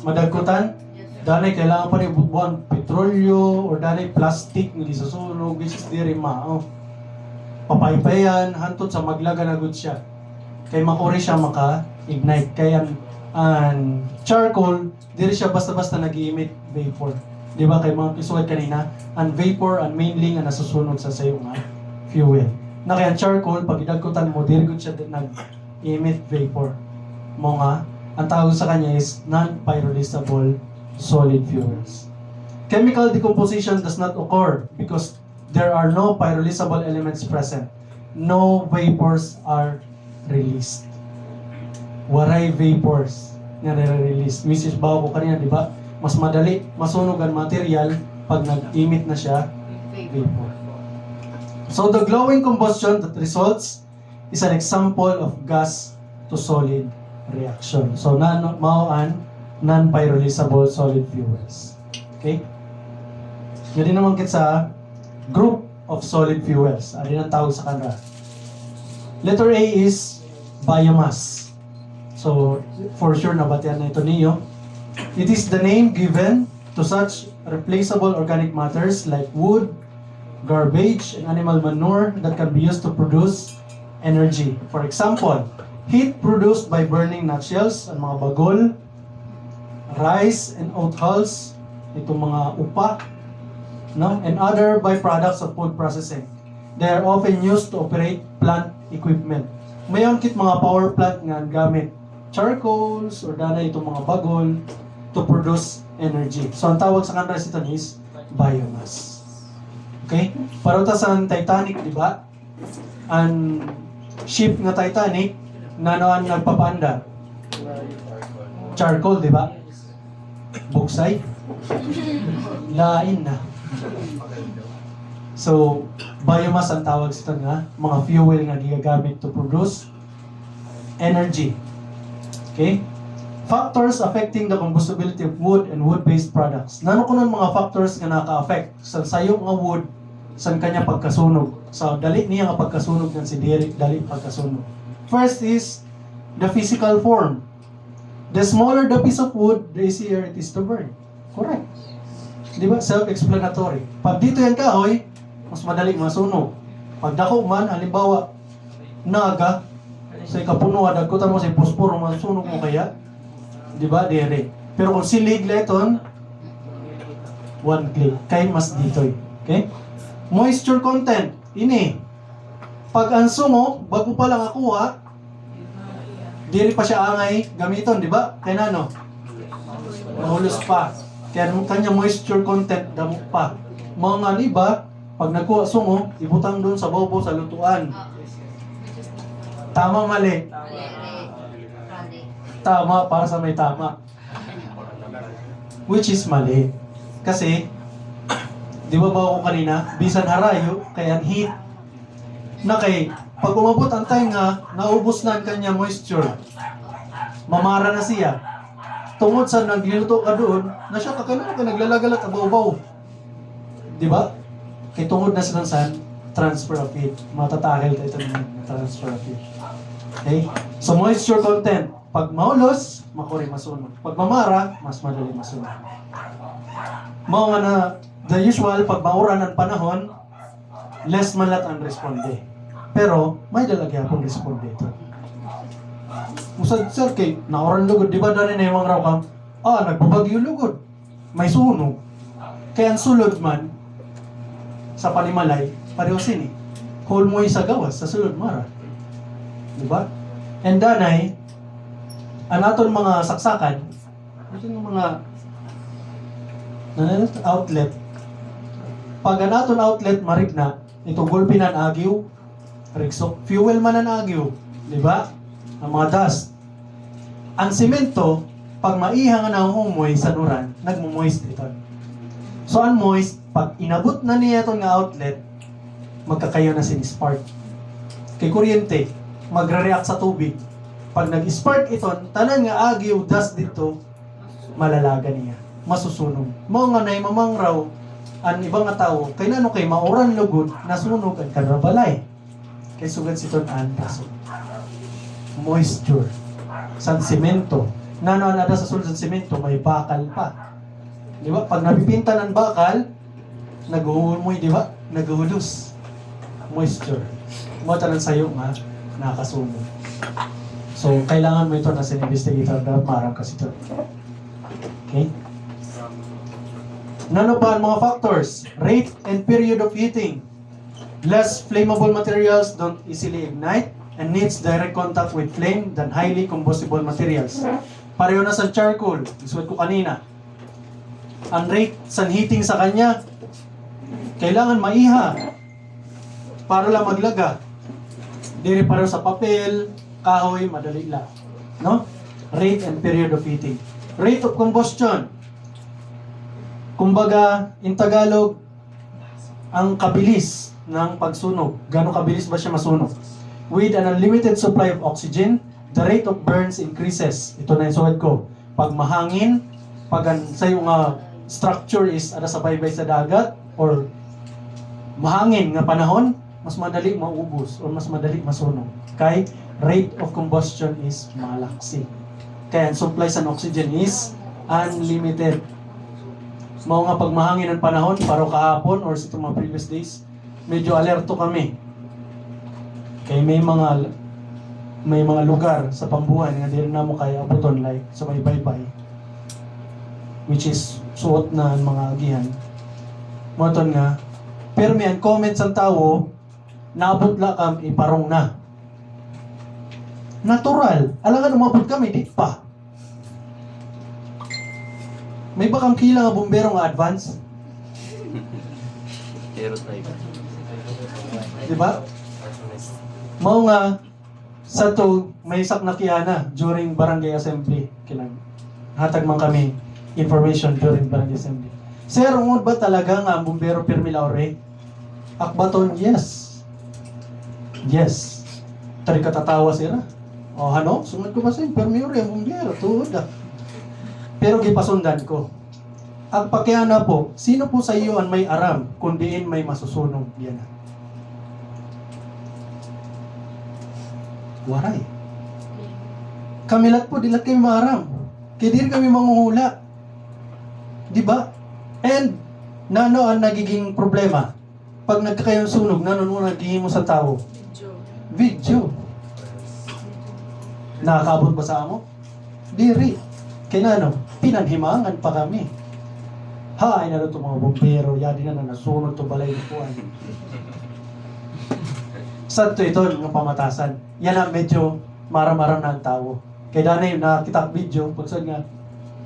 [SPEAKER 2] madagkutan? Danay, kailangan pa rin buwan petrolyo or danay plastic na isusunog, which is diri mao. Papaypayan, hantod sa maglaga na good siya. Kay makuri siya maka-ignite. Kaya ang charcoal, diri siya basta-basta nag-emit vapor. Di ba, kay mga kisuwat kanina, ang vapor, ang mainly nga nasusunog sa sayo nga fuel. Na kaya charcoal, pag idagkutan mo, diri good siya nag-emit vapor. Mo nga, ang tawag sa kanya is non-pyrolyzable solid fuels. Chemical decomposition does not occur because there are no pyrolyzable elements present. No vapors are released. Waray vapors na nare-release. Mrs. Bao ko kanina, di ba? Mas madali, masunog ang material pag nag-emit na siya vapor. So the glowing combustion that results is an example of gas to solid reaction. So, mao-an non-pyrolyzable solid fuels. Okay? Yan din naman sa group of solid fuels. Ano yung tawag sa kanila? Letter A is biomass. So, for sure, nabatian na ito niyo. It is the name given to such replaceable organic matters like wood, garbage, and animal manure that can be used to produce energy. For example, heat produced by burning nutshells, ang mga bagol, rice and oat hulls, itong mga upa, no? And other byproducts of food processing. They are often used to operate plant equipment. Mayon kit mga power plant nga gamit charcoals or dana itong mga bagol to produce energy. So ang tawag sa kanras ito is biomass. Okay? Paruta sa Titanic, di ba? Ang ship nga Titanic, nanoan nagpapanda? Charcoal, di ba? Buksay? Lain na. So, biomass ang tawag sa ito nga, mga fuel nga gigagamit to produce energy. Okay? Factors affecting the combustibility of wood and wood-based products. Nano ko ng mga factors nga naka-affect sa sayo nga wood sa kanya pagkasunog. So, dali niya nga pagkasunog ng si Derek, dali pagkasunog. First is the physical form. The smaller the piece of wood, the easier it is to burn. Correct. Di ba? Self-explanatory. Pag dito yan kahoy, mas madali masunog. Pag dako man, halimbawa, naga, sa ikapuno, dagkutan mo sa posporo, masunog mo kaya, di ba, dire. Pero kung silig leton, one click. Kay mas ditoy. Okay? Moisture content. Ini. Pag ang sumo, bago pa lang akuha, diri pa siya angay gamiton, di ba? Kaya nano? Mahulus pa. Kaya kanya moisture content, damo pa. Mga iba, pag nagkuha sumo, ibutang doon sa bobo sa lutuan. Tama, mali. Tama, para sa may tama. Which is mali. Kasi, di ba ako kanina, bisan harayo, kaya ang heat. Na kay, pag umabot ang tainga, naubos na ang kanya moisture. Mamara na siya. Tungod sa nagluluto ka doon, na siya kakano ka naglalagalat abaw-baw. Di ba? Kay tungod na silang san, transfer of heat. Matatakil tayo ito ng transfer of heat. Okay? So moisture content, pag maulos, makuri masunog. Pag mamara, mas madali masunog. Mao nga na, the usual, pag mauran ang panahon, less man lat ang responde. Pero, may dalagya akong responde ito. Musad, sir, kay nauran lugod, di ba dali na yung mga raw kam? Nagbabagyo lugod. May sunog. Kaya ang sulod man, sa panimalay, pareho sini. Hol mo sa gawas, sa sulod mara. Di ba? And danay, ang aton mga saksakan, ito yung mga outlet. Pag ang aton outlet marigna, ito gulpinan agyo, rigsok, fuel man ang agyo, di ba? Ang mga dust. Ang simento, pag maiha nga na humoy sa nuran, nagmumoist ito. So ang moist, pag inabot na niya itong outlet, magkakayo na sinispark. Kay kuryente, magre-react sa tubig. Pag nag-spark ito, tanan nga agyo, dust dito, malalaga niya. Masusunog. Mga nga na mamang raw, ang ibang nga tao, kay nano kay mauran lugod, nasunog ang karabalay. Kay sugad si ton an rason. Moisture. San simento. Nano ada sa sulod sa simento, may bakal pa. Di ba? Pag napipinta ng bakal, naghuhumoy, di ba? Naghuhulos. Moisture. Mo tanan sayo nga, nakasunog. So, kailangan mo ito na sin-investigator na marang kasi ito. Okay? Nano pa ang mga factors? Rate and period of heating. Less flammable materials don't easily ignite and needs direct contact with flame than highly combustible materials. Pareho na sa charcoal. Isuot ko kanina. Ang rate sa heating sa kanya, kailangan maiha para lang maglaga. Diri pareho sa papel, kahoy, madali lang. No? Rate and period of heating. Rate of combustion. Kumbaga, in Tagalog, ang kabilis ng pagsunog. Gano'ng kabilis ba siya masunog? With an unlimited supply of oxygen, the rate of burns increases. Ito na yung suwad ko. Pag mahangin, pag sa yung structure is ada sa baybay sa dagat, or mahangin nga panahon, mas madali maubos or mas madali masunog. Kay rate of combustion is malaksi. Kaya ang supply sa oxygen is unlimited. Mao nga pag mahangin ang panahon, paro kahapon or sa itong mga previous days, medyo alerto kami. Kaya may mga lugar sa pambuhan nga dili na mo kaya abuton like sa may baybay, which is suot na ang mga agihan. Moton nga, pero may comment sa tao, naabot la kam iparong na. Natural. Alangan umabot kami, di pa.
[SPEAKER 6] May bakang kila nga bumbero nga advance.
[SPEAKER 4] Stereotype.
[SPEAKER 6] Di ba? Mao nga sa to may sak na kiyana during barangay assembly kinang hatag man kami information during barangay assembly. Sir, ungod ba talaga nga ang bumbero pirmi laure? Akbaton, yes. Yes. Tari katatawa sila. O ano? Sunod ko ba sa pirmi laure ang bumbero tuod ah. Pero gipasundan ko. Ang pakiana po, sino po sa iyo ang may aram kung diin may masusunog yan? Waray. Kamilat po, dilat kami maaram. Kaya di rin kami manguhula. Di ba? And, nano ang nagiging problema? Pag nagkakayang sunog, nano mo nagiging mo sa tao? Video. Nakakabot ba sa amo? Diri. Kaya nano, pinanhimangan pa kami. Hay na ito mga bombero, yadi na nasunod to balay ko. Sad to ito, ng pamatasan. Yan ang medyo maram-maram na ang tao. Kaya dani, nakita ang video, pagsad nga,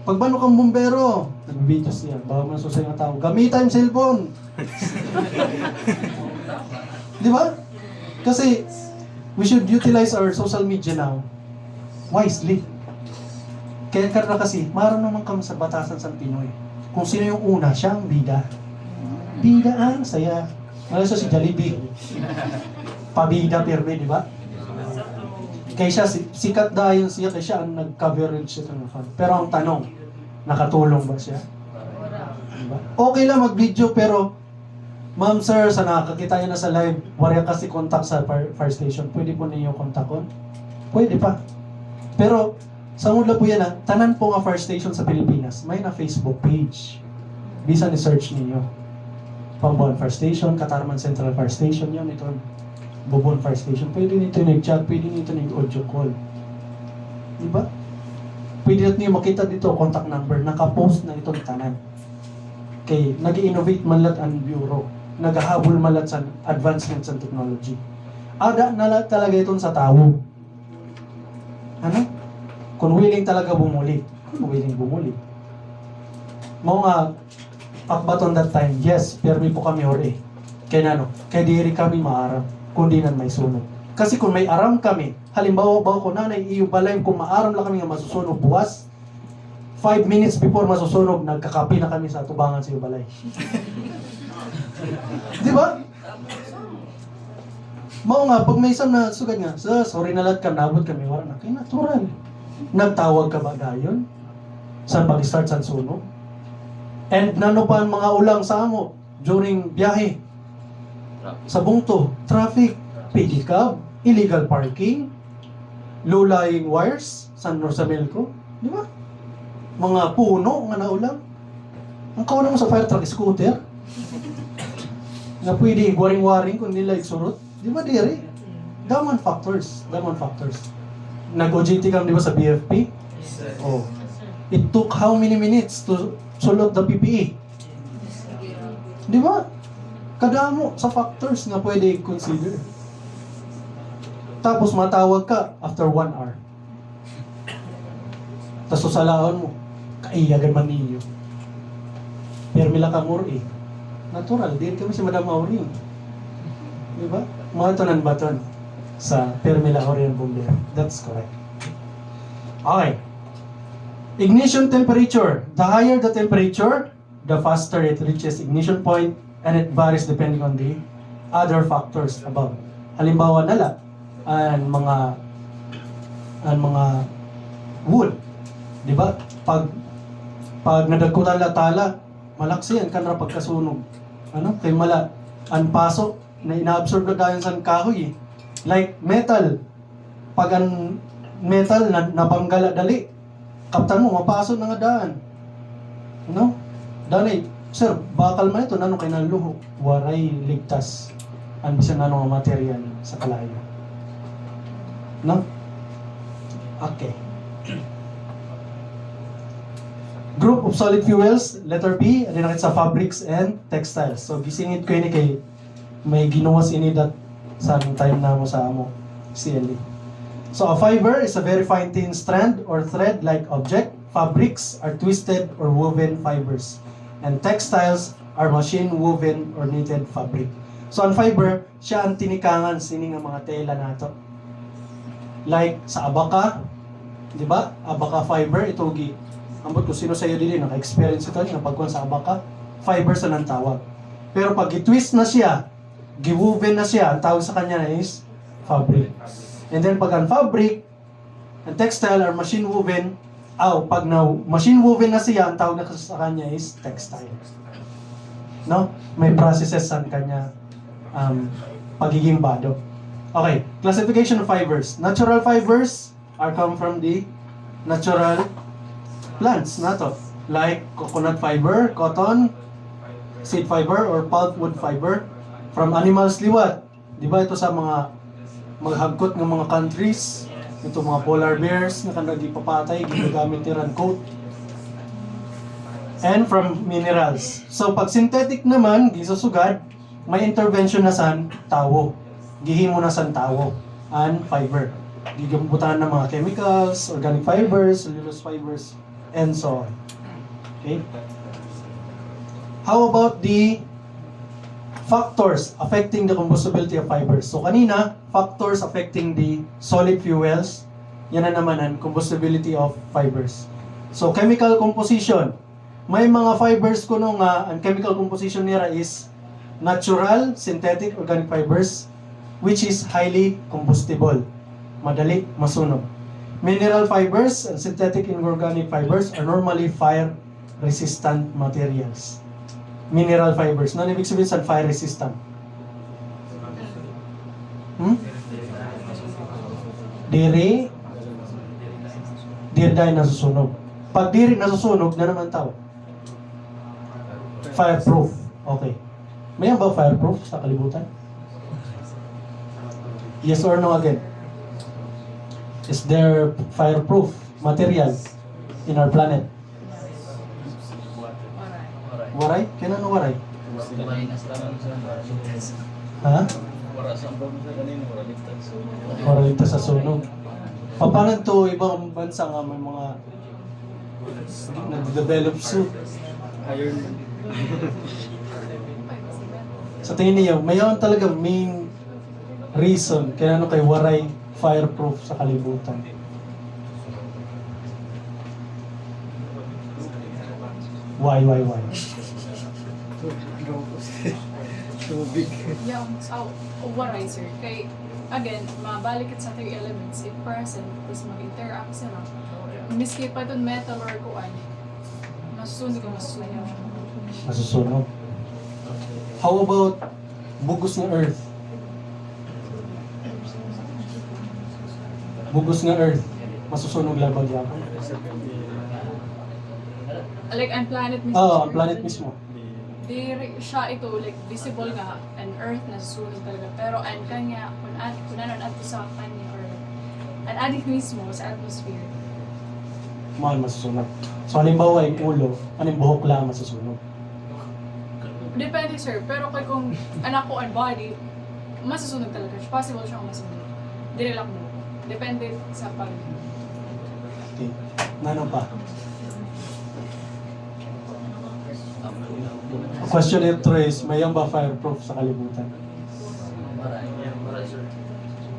[SPEAKER 6] pagbano kang bombero, nag-video siya, bago mo na susay ng tao, gamitan yung cellphone. Di ba? Kasi, we should utilize our social media now wisely. Kaya ka na kasi, maram naman kami sa batasan sa Pinoy. Kung sino yung una, siya ang bida. Bida ang saya. Malaso si Jollibee. Pabida pirme, di ba? Kaya siya, sikat dahil siya, kaya siya ang nag-coverage siya ng fan. Pero ang tanong, nakatulong ba siya? Diba? Okay lang mag-video, pero ma'am sir, sa nakakita niya na sa live, wala kasi contact sa fire station. Pwede po ninyo kontakon? Pwede pa. Pero, sa mula po yan tanan po nga fire station sa Pilipinas, may na Facebook page. Bisa ni search ninyo. Pambuan Fire Station, Katarman Central Fire Station, yun ito. Bubon Fire Station. Pwede nito nag-chat, pwede nito nag-audio call. Diba? Pwede natin yung makita dito, contact number, nakapost na itong tanan. Okay, nag-innovate man lat ang bureau. Nagahabol man lat sa advancement sa technology. Ada na lat talaga itong sa tao. Ano? Kung willing talaga bumuli. Kung willing bumuli. Mga akbaton that time, yes, permi po kami ori. Kaya ano, kaya diri kami maaram, kundi nan may sunog. Kasi kung may aram kami, halimbawa ba ko nanay iyo balay, kung maaram lang kami nga masusunog buwas, 5 minutes before masusunog, nagkakapi na kami sa tubangan sa iyo balay. Di ba? Mao nga, pag may isang na sugad nga, sorry na lahat ka, nabot kami, wala na, kaya natural. Nagtawag ka ba gayon? Saan pag-start sa sunog? And nano pa ang mga ulang sa amo during biyahe? Sa bungto, traffic, pedicab, illegal parking, low-lying wires, San Rosamelco, di ba? Mga puno nga naulang. Ang kawalan mo sa fire truck, scooter, na pwede waring-waring kung nila iksurot. Di ba, diri? Daman factors. Nag-OJT kang di ba sa BFP? Oh. It took how many minutes to sulot the PPE? Di ba? Kadamo sa factors na pwede i-consider. Tapos matawag ka after 1 hour. Tapos susalaon mo, kaiyagan man ninyo. Pero mila ka more eh. Natural, din kami si Madam Auring. Di ba? Mga baton sa Permila Orion Bomber. That's correct. Okay. Ignition temperature. The higher the temperature, the faster it reaches ignition point, and it varies depending on the other factors above. Halimbawa nala, ang mga wood. Di ba? Pag nadagkutan tala, malaksi yan kanra pagkasunog. Ano? Kay mala, ang paso, na inaabsorb na gayon sa kahoy. Like metal. Pag ang metal na nabanggala dali, kaptan mo, mapasok na nga daan. No? Dali, sir, bakal man ito, nanong kay naluho. Waray ligtas. Ang bisa nanong material sa kalayo. No? Okay. Group of solid fuels, letter B, adin nakit sa fabrics and textiles. So, gisingit ko ini kay may ginuwas ini that sa time na mo sa amo CLE. So, a fiber is a very fine thin strand or thread-like object fabrics are twisted or woven fibers. And textiles are machine woven or knitted fabric. So ang fiber, siya ang tinikangan sini nga mga tela nato. Like sa abaka, di ba? Abaka fiber, ito gi. Ambot ko sino sa iyo dili naka-experience ito, nga pagkuhan sa abaka, fiber sa nang tawag. Pero pag i-twist na siya, gi-woven na siya, ang tawag sa kanya is fabric. And then pag ang fabric, ang textile or machine woven, pag machine woven na siya, ang tawag na sa kanya is textile. No? May processes sa kanya pagiging bado. Okay, classification of fibers. Natural fibers are come from the natural plants nato. Like coconut fiber, cotton, seed fiber, or pulpwood fiber. From animals liwat. Di ba ito sa mga maghagkot ng mga countries, ito mga polar bears na kanang gipapatay, ginagamit ni coat. And from minerals. So pag synthetic naman, gisusugad, may intervention na sa tawo. Gihimo na sa tawo and fiber. Gigambutan ng mga chemicals, organic fibers, cellulose fibers, and so on. Okay? How about the factors affecting the combustibility of fibers? So kanina, factors affecting the solid fuels, yan na naman ang combustibility of fibers. So chemical composition. May mga fibers kuno nga ang chemical composition nila is natural, synthetic, organic fibers which is highly combustible. Madali masunog. Mineral fibers and synthetic and organic fibers are normally fire-resistant materials. Mineral fibers. Ano ibig sabihin sa fire-resistant? Diri nasusunog. Pag diri nasusunog, na naman tao? Fireproof. Okay. May ba fireproof sa kalibutan? Yes or no again? Is there fireproof material in our planet? Waray? Kailan no waray? Ha? Wara ligtas sa sunog. Paano to ibang bansa nga may mga nag-develop suit?
[SPEAKER 5] Iron.
[SPEAKER 6] Sa tingin niyo, mayon talaga main reason kaya ano kay waray fireproof sa kalibutan. Why?
[SPEAKER 5] Tubig.
[SPEAKER 3] Waray, sir. Kay, again, mabalik it sa three elements. If present, tapos mag-interact sila. Miski pa doon metal or kuan, masusunog ka masusunog.
[SPEAKER 6] Masusunog. How about bugos ng earth? Bugos ng earth. Masusunog lang ba gyapon?
[SPEAKER 3] Like, ang planet mismo.
[SPEAKER 6] Ang planet mismo.
[SPEAKER 3] Siya ito, like, visible nga, and earth na susunog talaga. Pero, ang kanya, kung nanon ato sa kanya, or ang adik mismo sa atmosphere.
[SPEAKER 6] Mahal masusunog. So, halimbawa, yung ulo, anong buhok lang masusunog?
[SPEAKER 3] Depende, sir. Pero kung anak ko ang body, masusunog talaga. Possible siyang masusunog. Dili lang mo. Depende sa pag...
[SPEAKER 6] Okay. Nano pa? Question it trace, mayang ba fireproof sa kalibutan?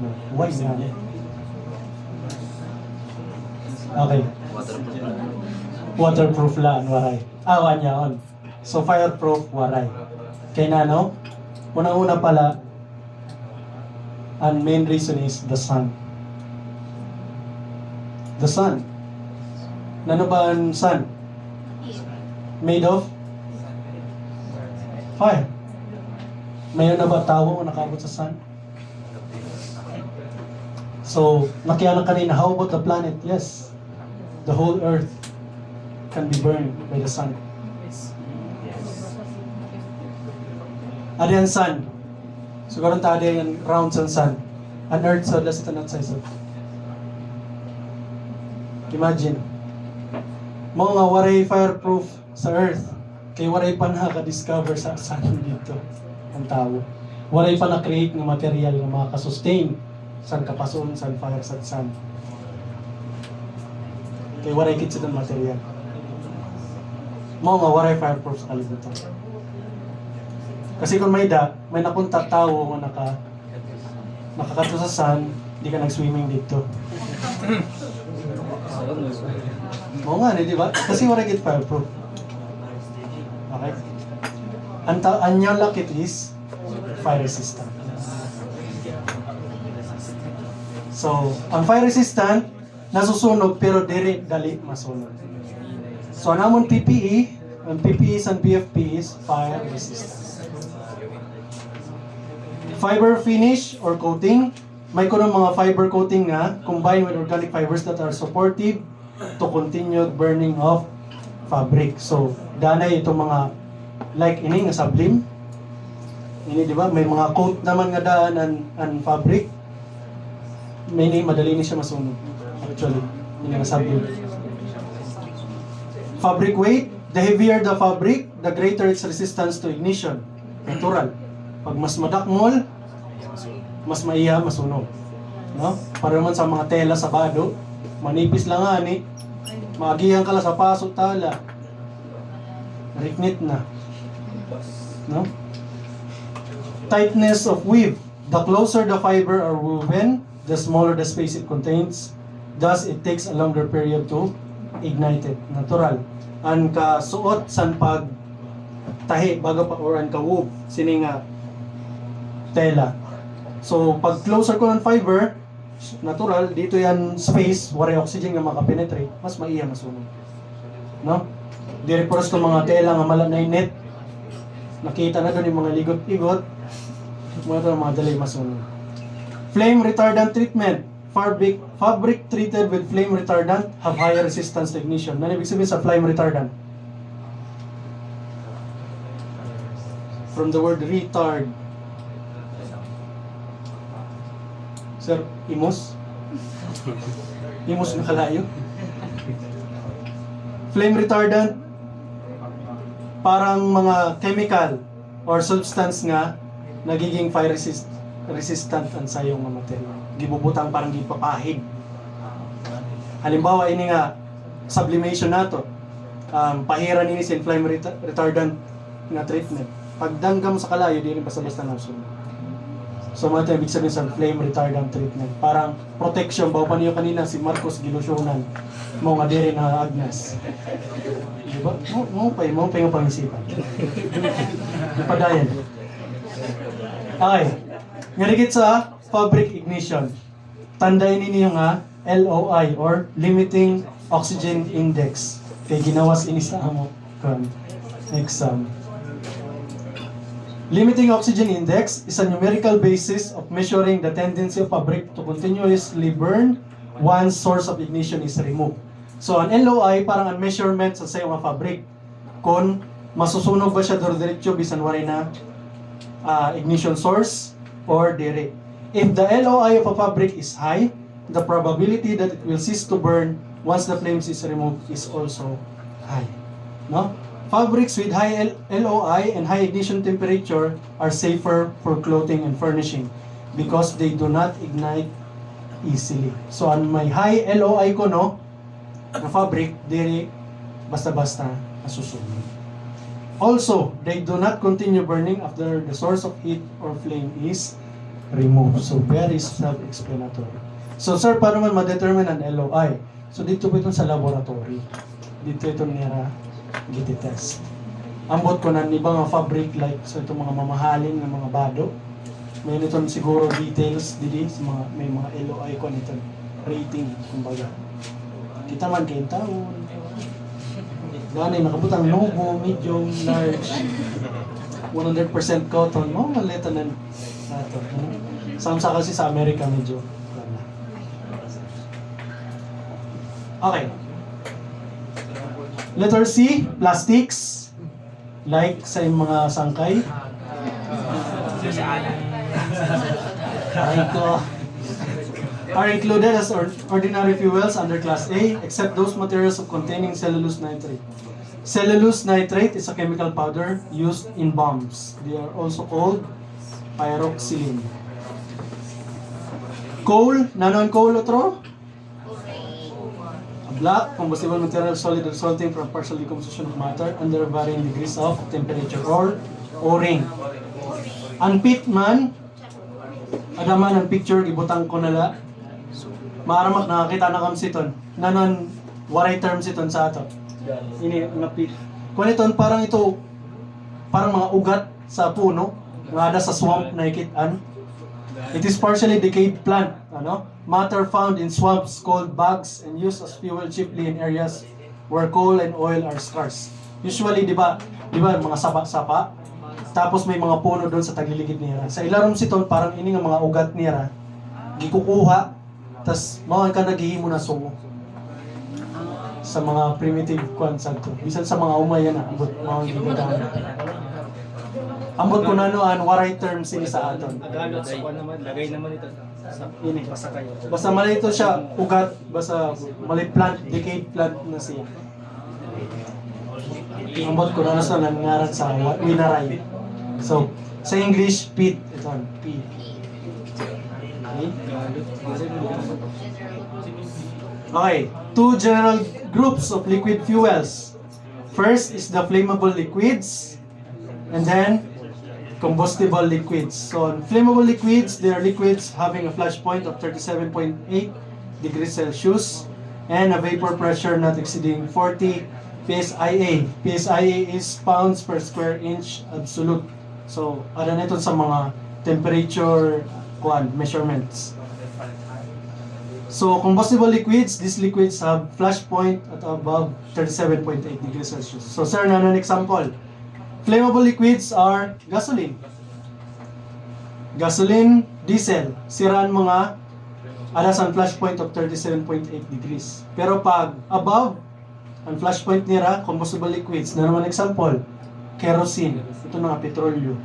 [SPEAKER 6] No. Why nga? Okay. Waterproof lang, waray. Wanya on. So fireproof, waray. Kaya na, no? Unang-una pala, ang main reason is the sun. The sun. Ano ba ang sun? Made of? Fire. Mayroon na ba tao nakabot sa sun? So, nakianak kanina, how about the planet? Yes. The whole earth can be burned by the sun. Ada yung sun. Siguro ta ada yung round sa sun. An earth so less than outside. Imagine. Mga nga waray fireproof sa earth. Kay waray pa nakaka-discover sa sun dito ang tao. Waray pa na-create ng material na makaka-sustain san kapasun, san fire, san sun. Kay waray kitsa ng material. Mao nga waray fireproof sa kalibutan. Kasi kung may napunta tao nga nakakato sa sun, di ka nag-swimming dito. Oo nga, di ba? Kasi waray kit fireproof. Okay? Anyaw lakit is fire resistant. So, ang fire resistant, nasusunog pero dali masunog. So, namon PPE, ang PPE and PFP is fire resistant. Fiber finish or coating, may kunong mga fiber coating nga combined with organic fibers that are supportive to continued burning of fabric. So, danay itong mga like ini nga sublim. Ini di ba? May mga coat naman nga daan ang fabric. May madali ni siya masunog. Actually, ini nga sublim. Fabric weight, the heavier the fabric, the greater its resistance to ignition. Natural. Pag mas madakmol, mas maiya masunog. No? Para naman sa mga tela sa bado, manipis lang nga ni, maagihan ka lang sa paso tala. Riknit na. No? Tightness of weave. The closer the fiber are woven, the smaller the space it contains. Thus, it takes a longer period to ignite it. Natural. Ang kasuot san pag tahi bago pa or ang ka-wove sini nga tela. So, pag closer ko ng fiber, natural, dito yan space, wala oxygen nga makapenetrate, mas maiya masunog. No? Dire poros ko mga tela nga mala na net. Nakita na doon yung mga ligot-igot. Mga ito mga dali masunog. Flame retardant treatment. Fabric treated with flame retardant have higher resistance to ignition. Ano ibig sabihin sa flame retardant? From the word retard. Sir, imos? Imos na kalayo? Flame retardant, parang mga chemical or substance nga nagiging fire resistant ang sayong mga material. Gibubutang parang gipapahid. Halimbawa, ini nga sublimation nato. Pahiran ini sin flame retardant nga treatment. Pagdanggam sa kalayo, di rin basta-basta nasunod. So, mga ito, ibig sabihin sa flame retardant treatment. Parang protection. Bawa pa niyo kanina, si Marcos gilusyonan. Mo nga diri na Agnes. Diba? Mo pa yung pangisipan. Padayan. Okay. Ngarigit sa fabric ignition. Tandayin ninyo nga LOI or Limiting Oxygen Index. Kaya ginawas ini sa amo exam. Limiting oxygen index is a numerical basis of measuring the tendency of fabric to continuously burn once source of ignition is removed. So, ang LOI parang ang measurement sa sayo nga fabric. Kung masusunog ba siya diretso bisan wala na ignition source or dire. If the LOI of a fabric is high, the probability that it will cease to burn once the flames is removed is also high. No? Fabrics with high LOI and high ignition temperature are safer for clothing and furnishing because they do not ignite easily. So, ang may high LOI ko, no, na fabric, diri basta-basta nasusunog. Also, they do not continue burning after the source of heat or flame is removed. So, very self-explanatory. So, sir, paano man ma-determine ang LOI? So, dito po ito sa laboratory. Dito ito nira giti-test. Ambot ko na ibang mga fabric like so itong mga mamahalin ng mga bado. May nitong siguro details didi sa mga may mga LOI ko nito rating kumbaga. Kita man kay taon. Ganay nakabutang novo, medium, large. 100% cotton mo maleta nan nato. Samsa kasi sa Amerika medyo. Okay. Letter C, plastics. Like sa mga sangkay. Are included as ordinary fuels under Class A, except those materials of containing cellulose nitrate. Cellulose nitrate is a chemical powder used in bombs. They are also called pyroxylene. Coal, nanon coal otro? Black, combustible material, solid resulting from partial decomposition of matter under varying degrees of temperature or O-ring. Ang pit man, adaman ang picture, ibutang ko nala. Maaramak nakakita na kam siton. Nanon, waray term siton sa ato. Ini, nga pit. Kung ito, parang ito, parang mga ugat sa puno, nga ada sa swamp na ikitaan. It is partially decayed plant, matter found in swamps called bogs and used as fuel chiefly in areas where coal and oil are scarce. Usually, di ba mga sapa-sapa, tapos may mga puno doon sa tagliligid niya. Sa ilarom siton, parang ini nga mga ugat niya, gikukuha, tas mawag ka naghihimo na sungo sa mga primitive kwansan to. Bisan sa mga umaya na, ambot mawag gigamit. Ambot ko na noan, waray term sini sa aton.
[SPEAKER 5] Agalot sa kuan naman, lagay naman ito sa
[SPEAKER 6] Ini.
[SPEAKER 5] basta kayo.
[SPEAKER 6] Basta mali ito siya, ugat, basta mali plant, decayed plant na siya. Ambot ko na sa nangaran sa winaray. So, sa English, peat. Ito, peat. Okay, two general groups of liquid fuels. First is the flammable liquids, and then combustible liquids. So, flammable liquids, they are liquids having a flash point of 37.8 degrees Celsius and a vapor pressure not exceeding 40 psia. Psia is pounds per square inch absolute. So, ada na ito sa mga temperature measurements. So, combustible liquids, these liquids have flash point at above 37.8 degrees Celsius. So, sir, an example. Flammable liquids are gasoline. Gasoline, diesel. Siraan mga alas ang flash point of 37.8 degrees. Pero pag above ang flash point nila, combustible liquids, na naman example, kerosene, ito na nga petrolyo,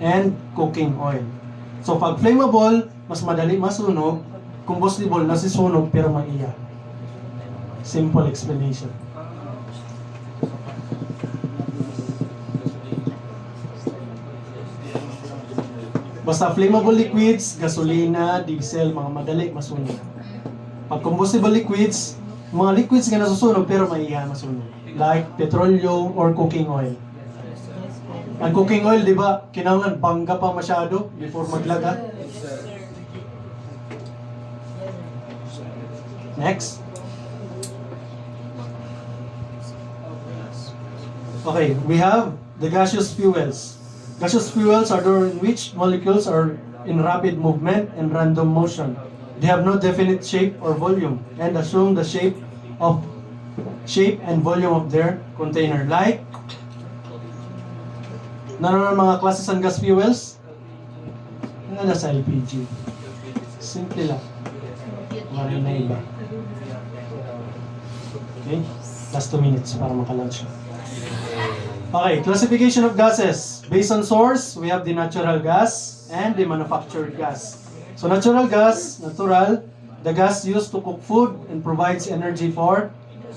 [SPEAKER 6] and cooking oil. So pag flammable, mas madali masunog, combustible, nasisunog pero maiya. Simple explanation. Basta flammable liquids, gasolina, diesel, mga madali masunog. Pag combustible liquids, mga liquids nga nasusunog pero maiya masunog. Like petroleum or cooking oil. Ang cooking oil, di ba, kinahanglan bangga pa masyado before maglaga. Next. Okay, we have the gaseous fuels. Gaseous fuels are those in which molecules are in rapid movement and random motion. They have no definite shape or volume and assume the shape and volume of their container. Like, naroon mga classes ng gas fuels? Ano na sa LPG? Simple lang. Maraming na iba. Okay? Last 2 minutes para makalunch. Okay, classification of gases. Based on source, we have the natural gas and the manufactured gas. So natural gas, natural, the gas used to cook food and provides energy for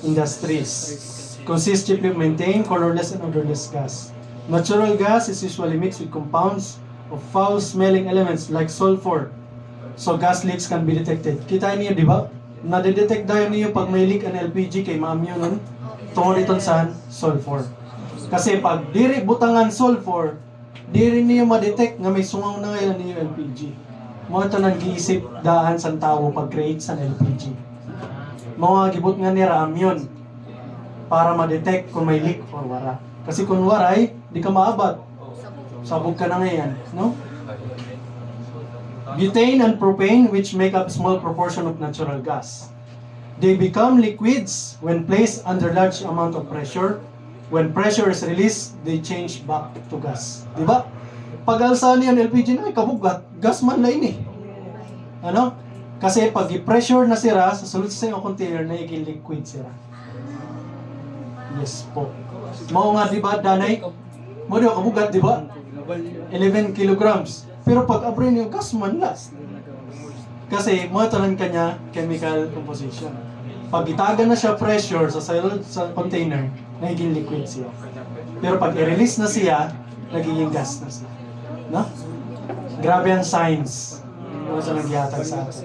[SPEAKER 6] industries. Consists chiefly of methane, colorless and odorless gas. Natural gas is usually mixed with compounds of foul-smelling elements like sulfur. So gas leaks can be detected. Kita niyo, di ba? Nadedetect daw niyo pag may leak ang LPG kay maamyo nun, tungkol ito sa sulfur. Kasi pag diri butangan sulfur, diri niyo ma-detect nga may sungaw na ngayon niyo LPG. Mo ito nang giisip daan sa tao pag-create sa LPG. Mga gibot nga ni RAM yun para ma-detect kung may leak or wara. Kasi kung waray, di ka maabat. Sabog ka na ngayon, no? Butane and propane, which make up a small proportion of natural gas. They become liquids when placed under large amount of pressure. When pressure is released, they change back to gas. Diba? Pag alsa niyan LPG na, kabugat, gas man na ini. Ano? Kasi pag i-pressure na sira, sa sulod sa yung container na iging liquid sira. Yes po. Mao nga diba, Danay? Mo diba kabugat, diba? 11 kilograms. Pero pag abrin yung gas man last. Kasi mo ito lang kanya chemical composition. Pag itaga na siya pressure sa container, nagiging liquid siya. Pero pag i-release na siya, nagiging gas na siya. No? Grabe ang science. Ano sa nagyatag sa atin.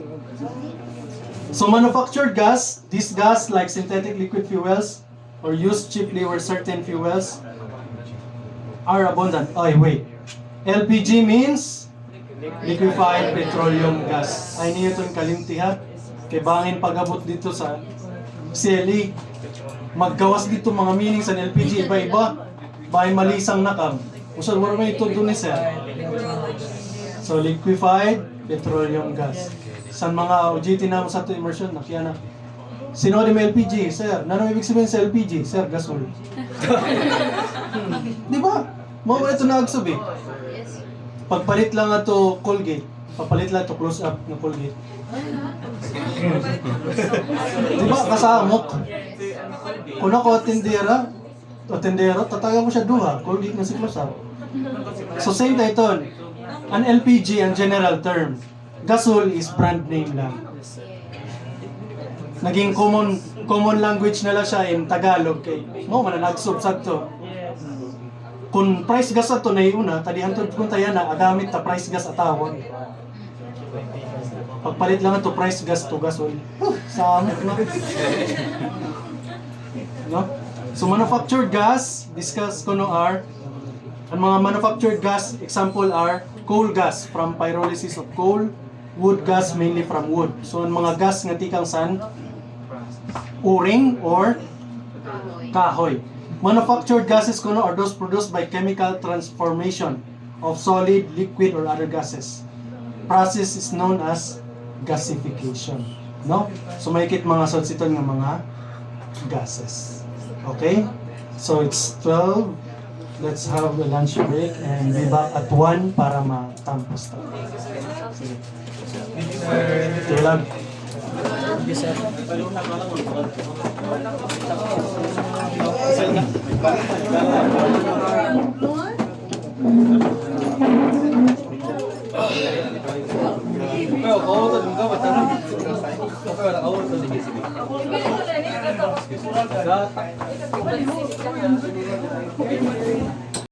[SPEAKER 6] So manufactured gas, this gas like synthetic liquid fuels or used cheaply where certain fuels are abundant. Ay, wait. LPG means liquefied petroleum gas. Ay niyo itong kalimti ha. Kay bangin pag-abot dito sa CLE. Maggawas dito mga meaning sa LPG iba-iba. Bahay malisang nakam. Usad wala may ito dun sir. So liquefied petroleum gas. Sa mga OJT na mo sa ito immersion, nakiya na. Sino di may LPG, sir? Ano ibig sabihin sa LPG? Sir, gasol. Di ba? Mga ito naagsob eh. Pagpalit lang ito Colgate. Papalit lang ito close up ng Colgate. Di ba? Kasamok. Kung ako tendero, tataga ko siya duha. Colgate na si close up. So same title. An LPG, ang general term. Gasol is brand name lang. Naging common language na lang siya in Tagalog kay mo man nagsub sadto. Kung price gas ato na iuna, tadihan to kung tayo na agamit ta price gas atawon. Pagpalit lang ato price gas to gasol. Sa no? So manufactured gas, discuss kuno are ang mga manufactured gas example are coal gas from pyrolysis of coal, wood gas mainly from wood. So ang mga gas nga tikang san uring or kahoy. Manufactured gases kuno are those produced by chemical transformation of solid, liquid or other gases. Process is known as gasification. No? So makikit mga salsiton nga mga gases. Okay? So it's 12. Let's have a lunch break and be back at 1 para matampos tayo. Ito lang.
[SPEAKER 5] Pero kawo to mga batang. Pero kawo to sige sige. Gata.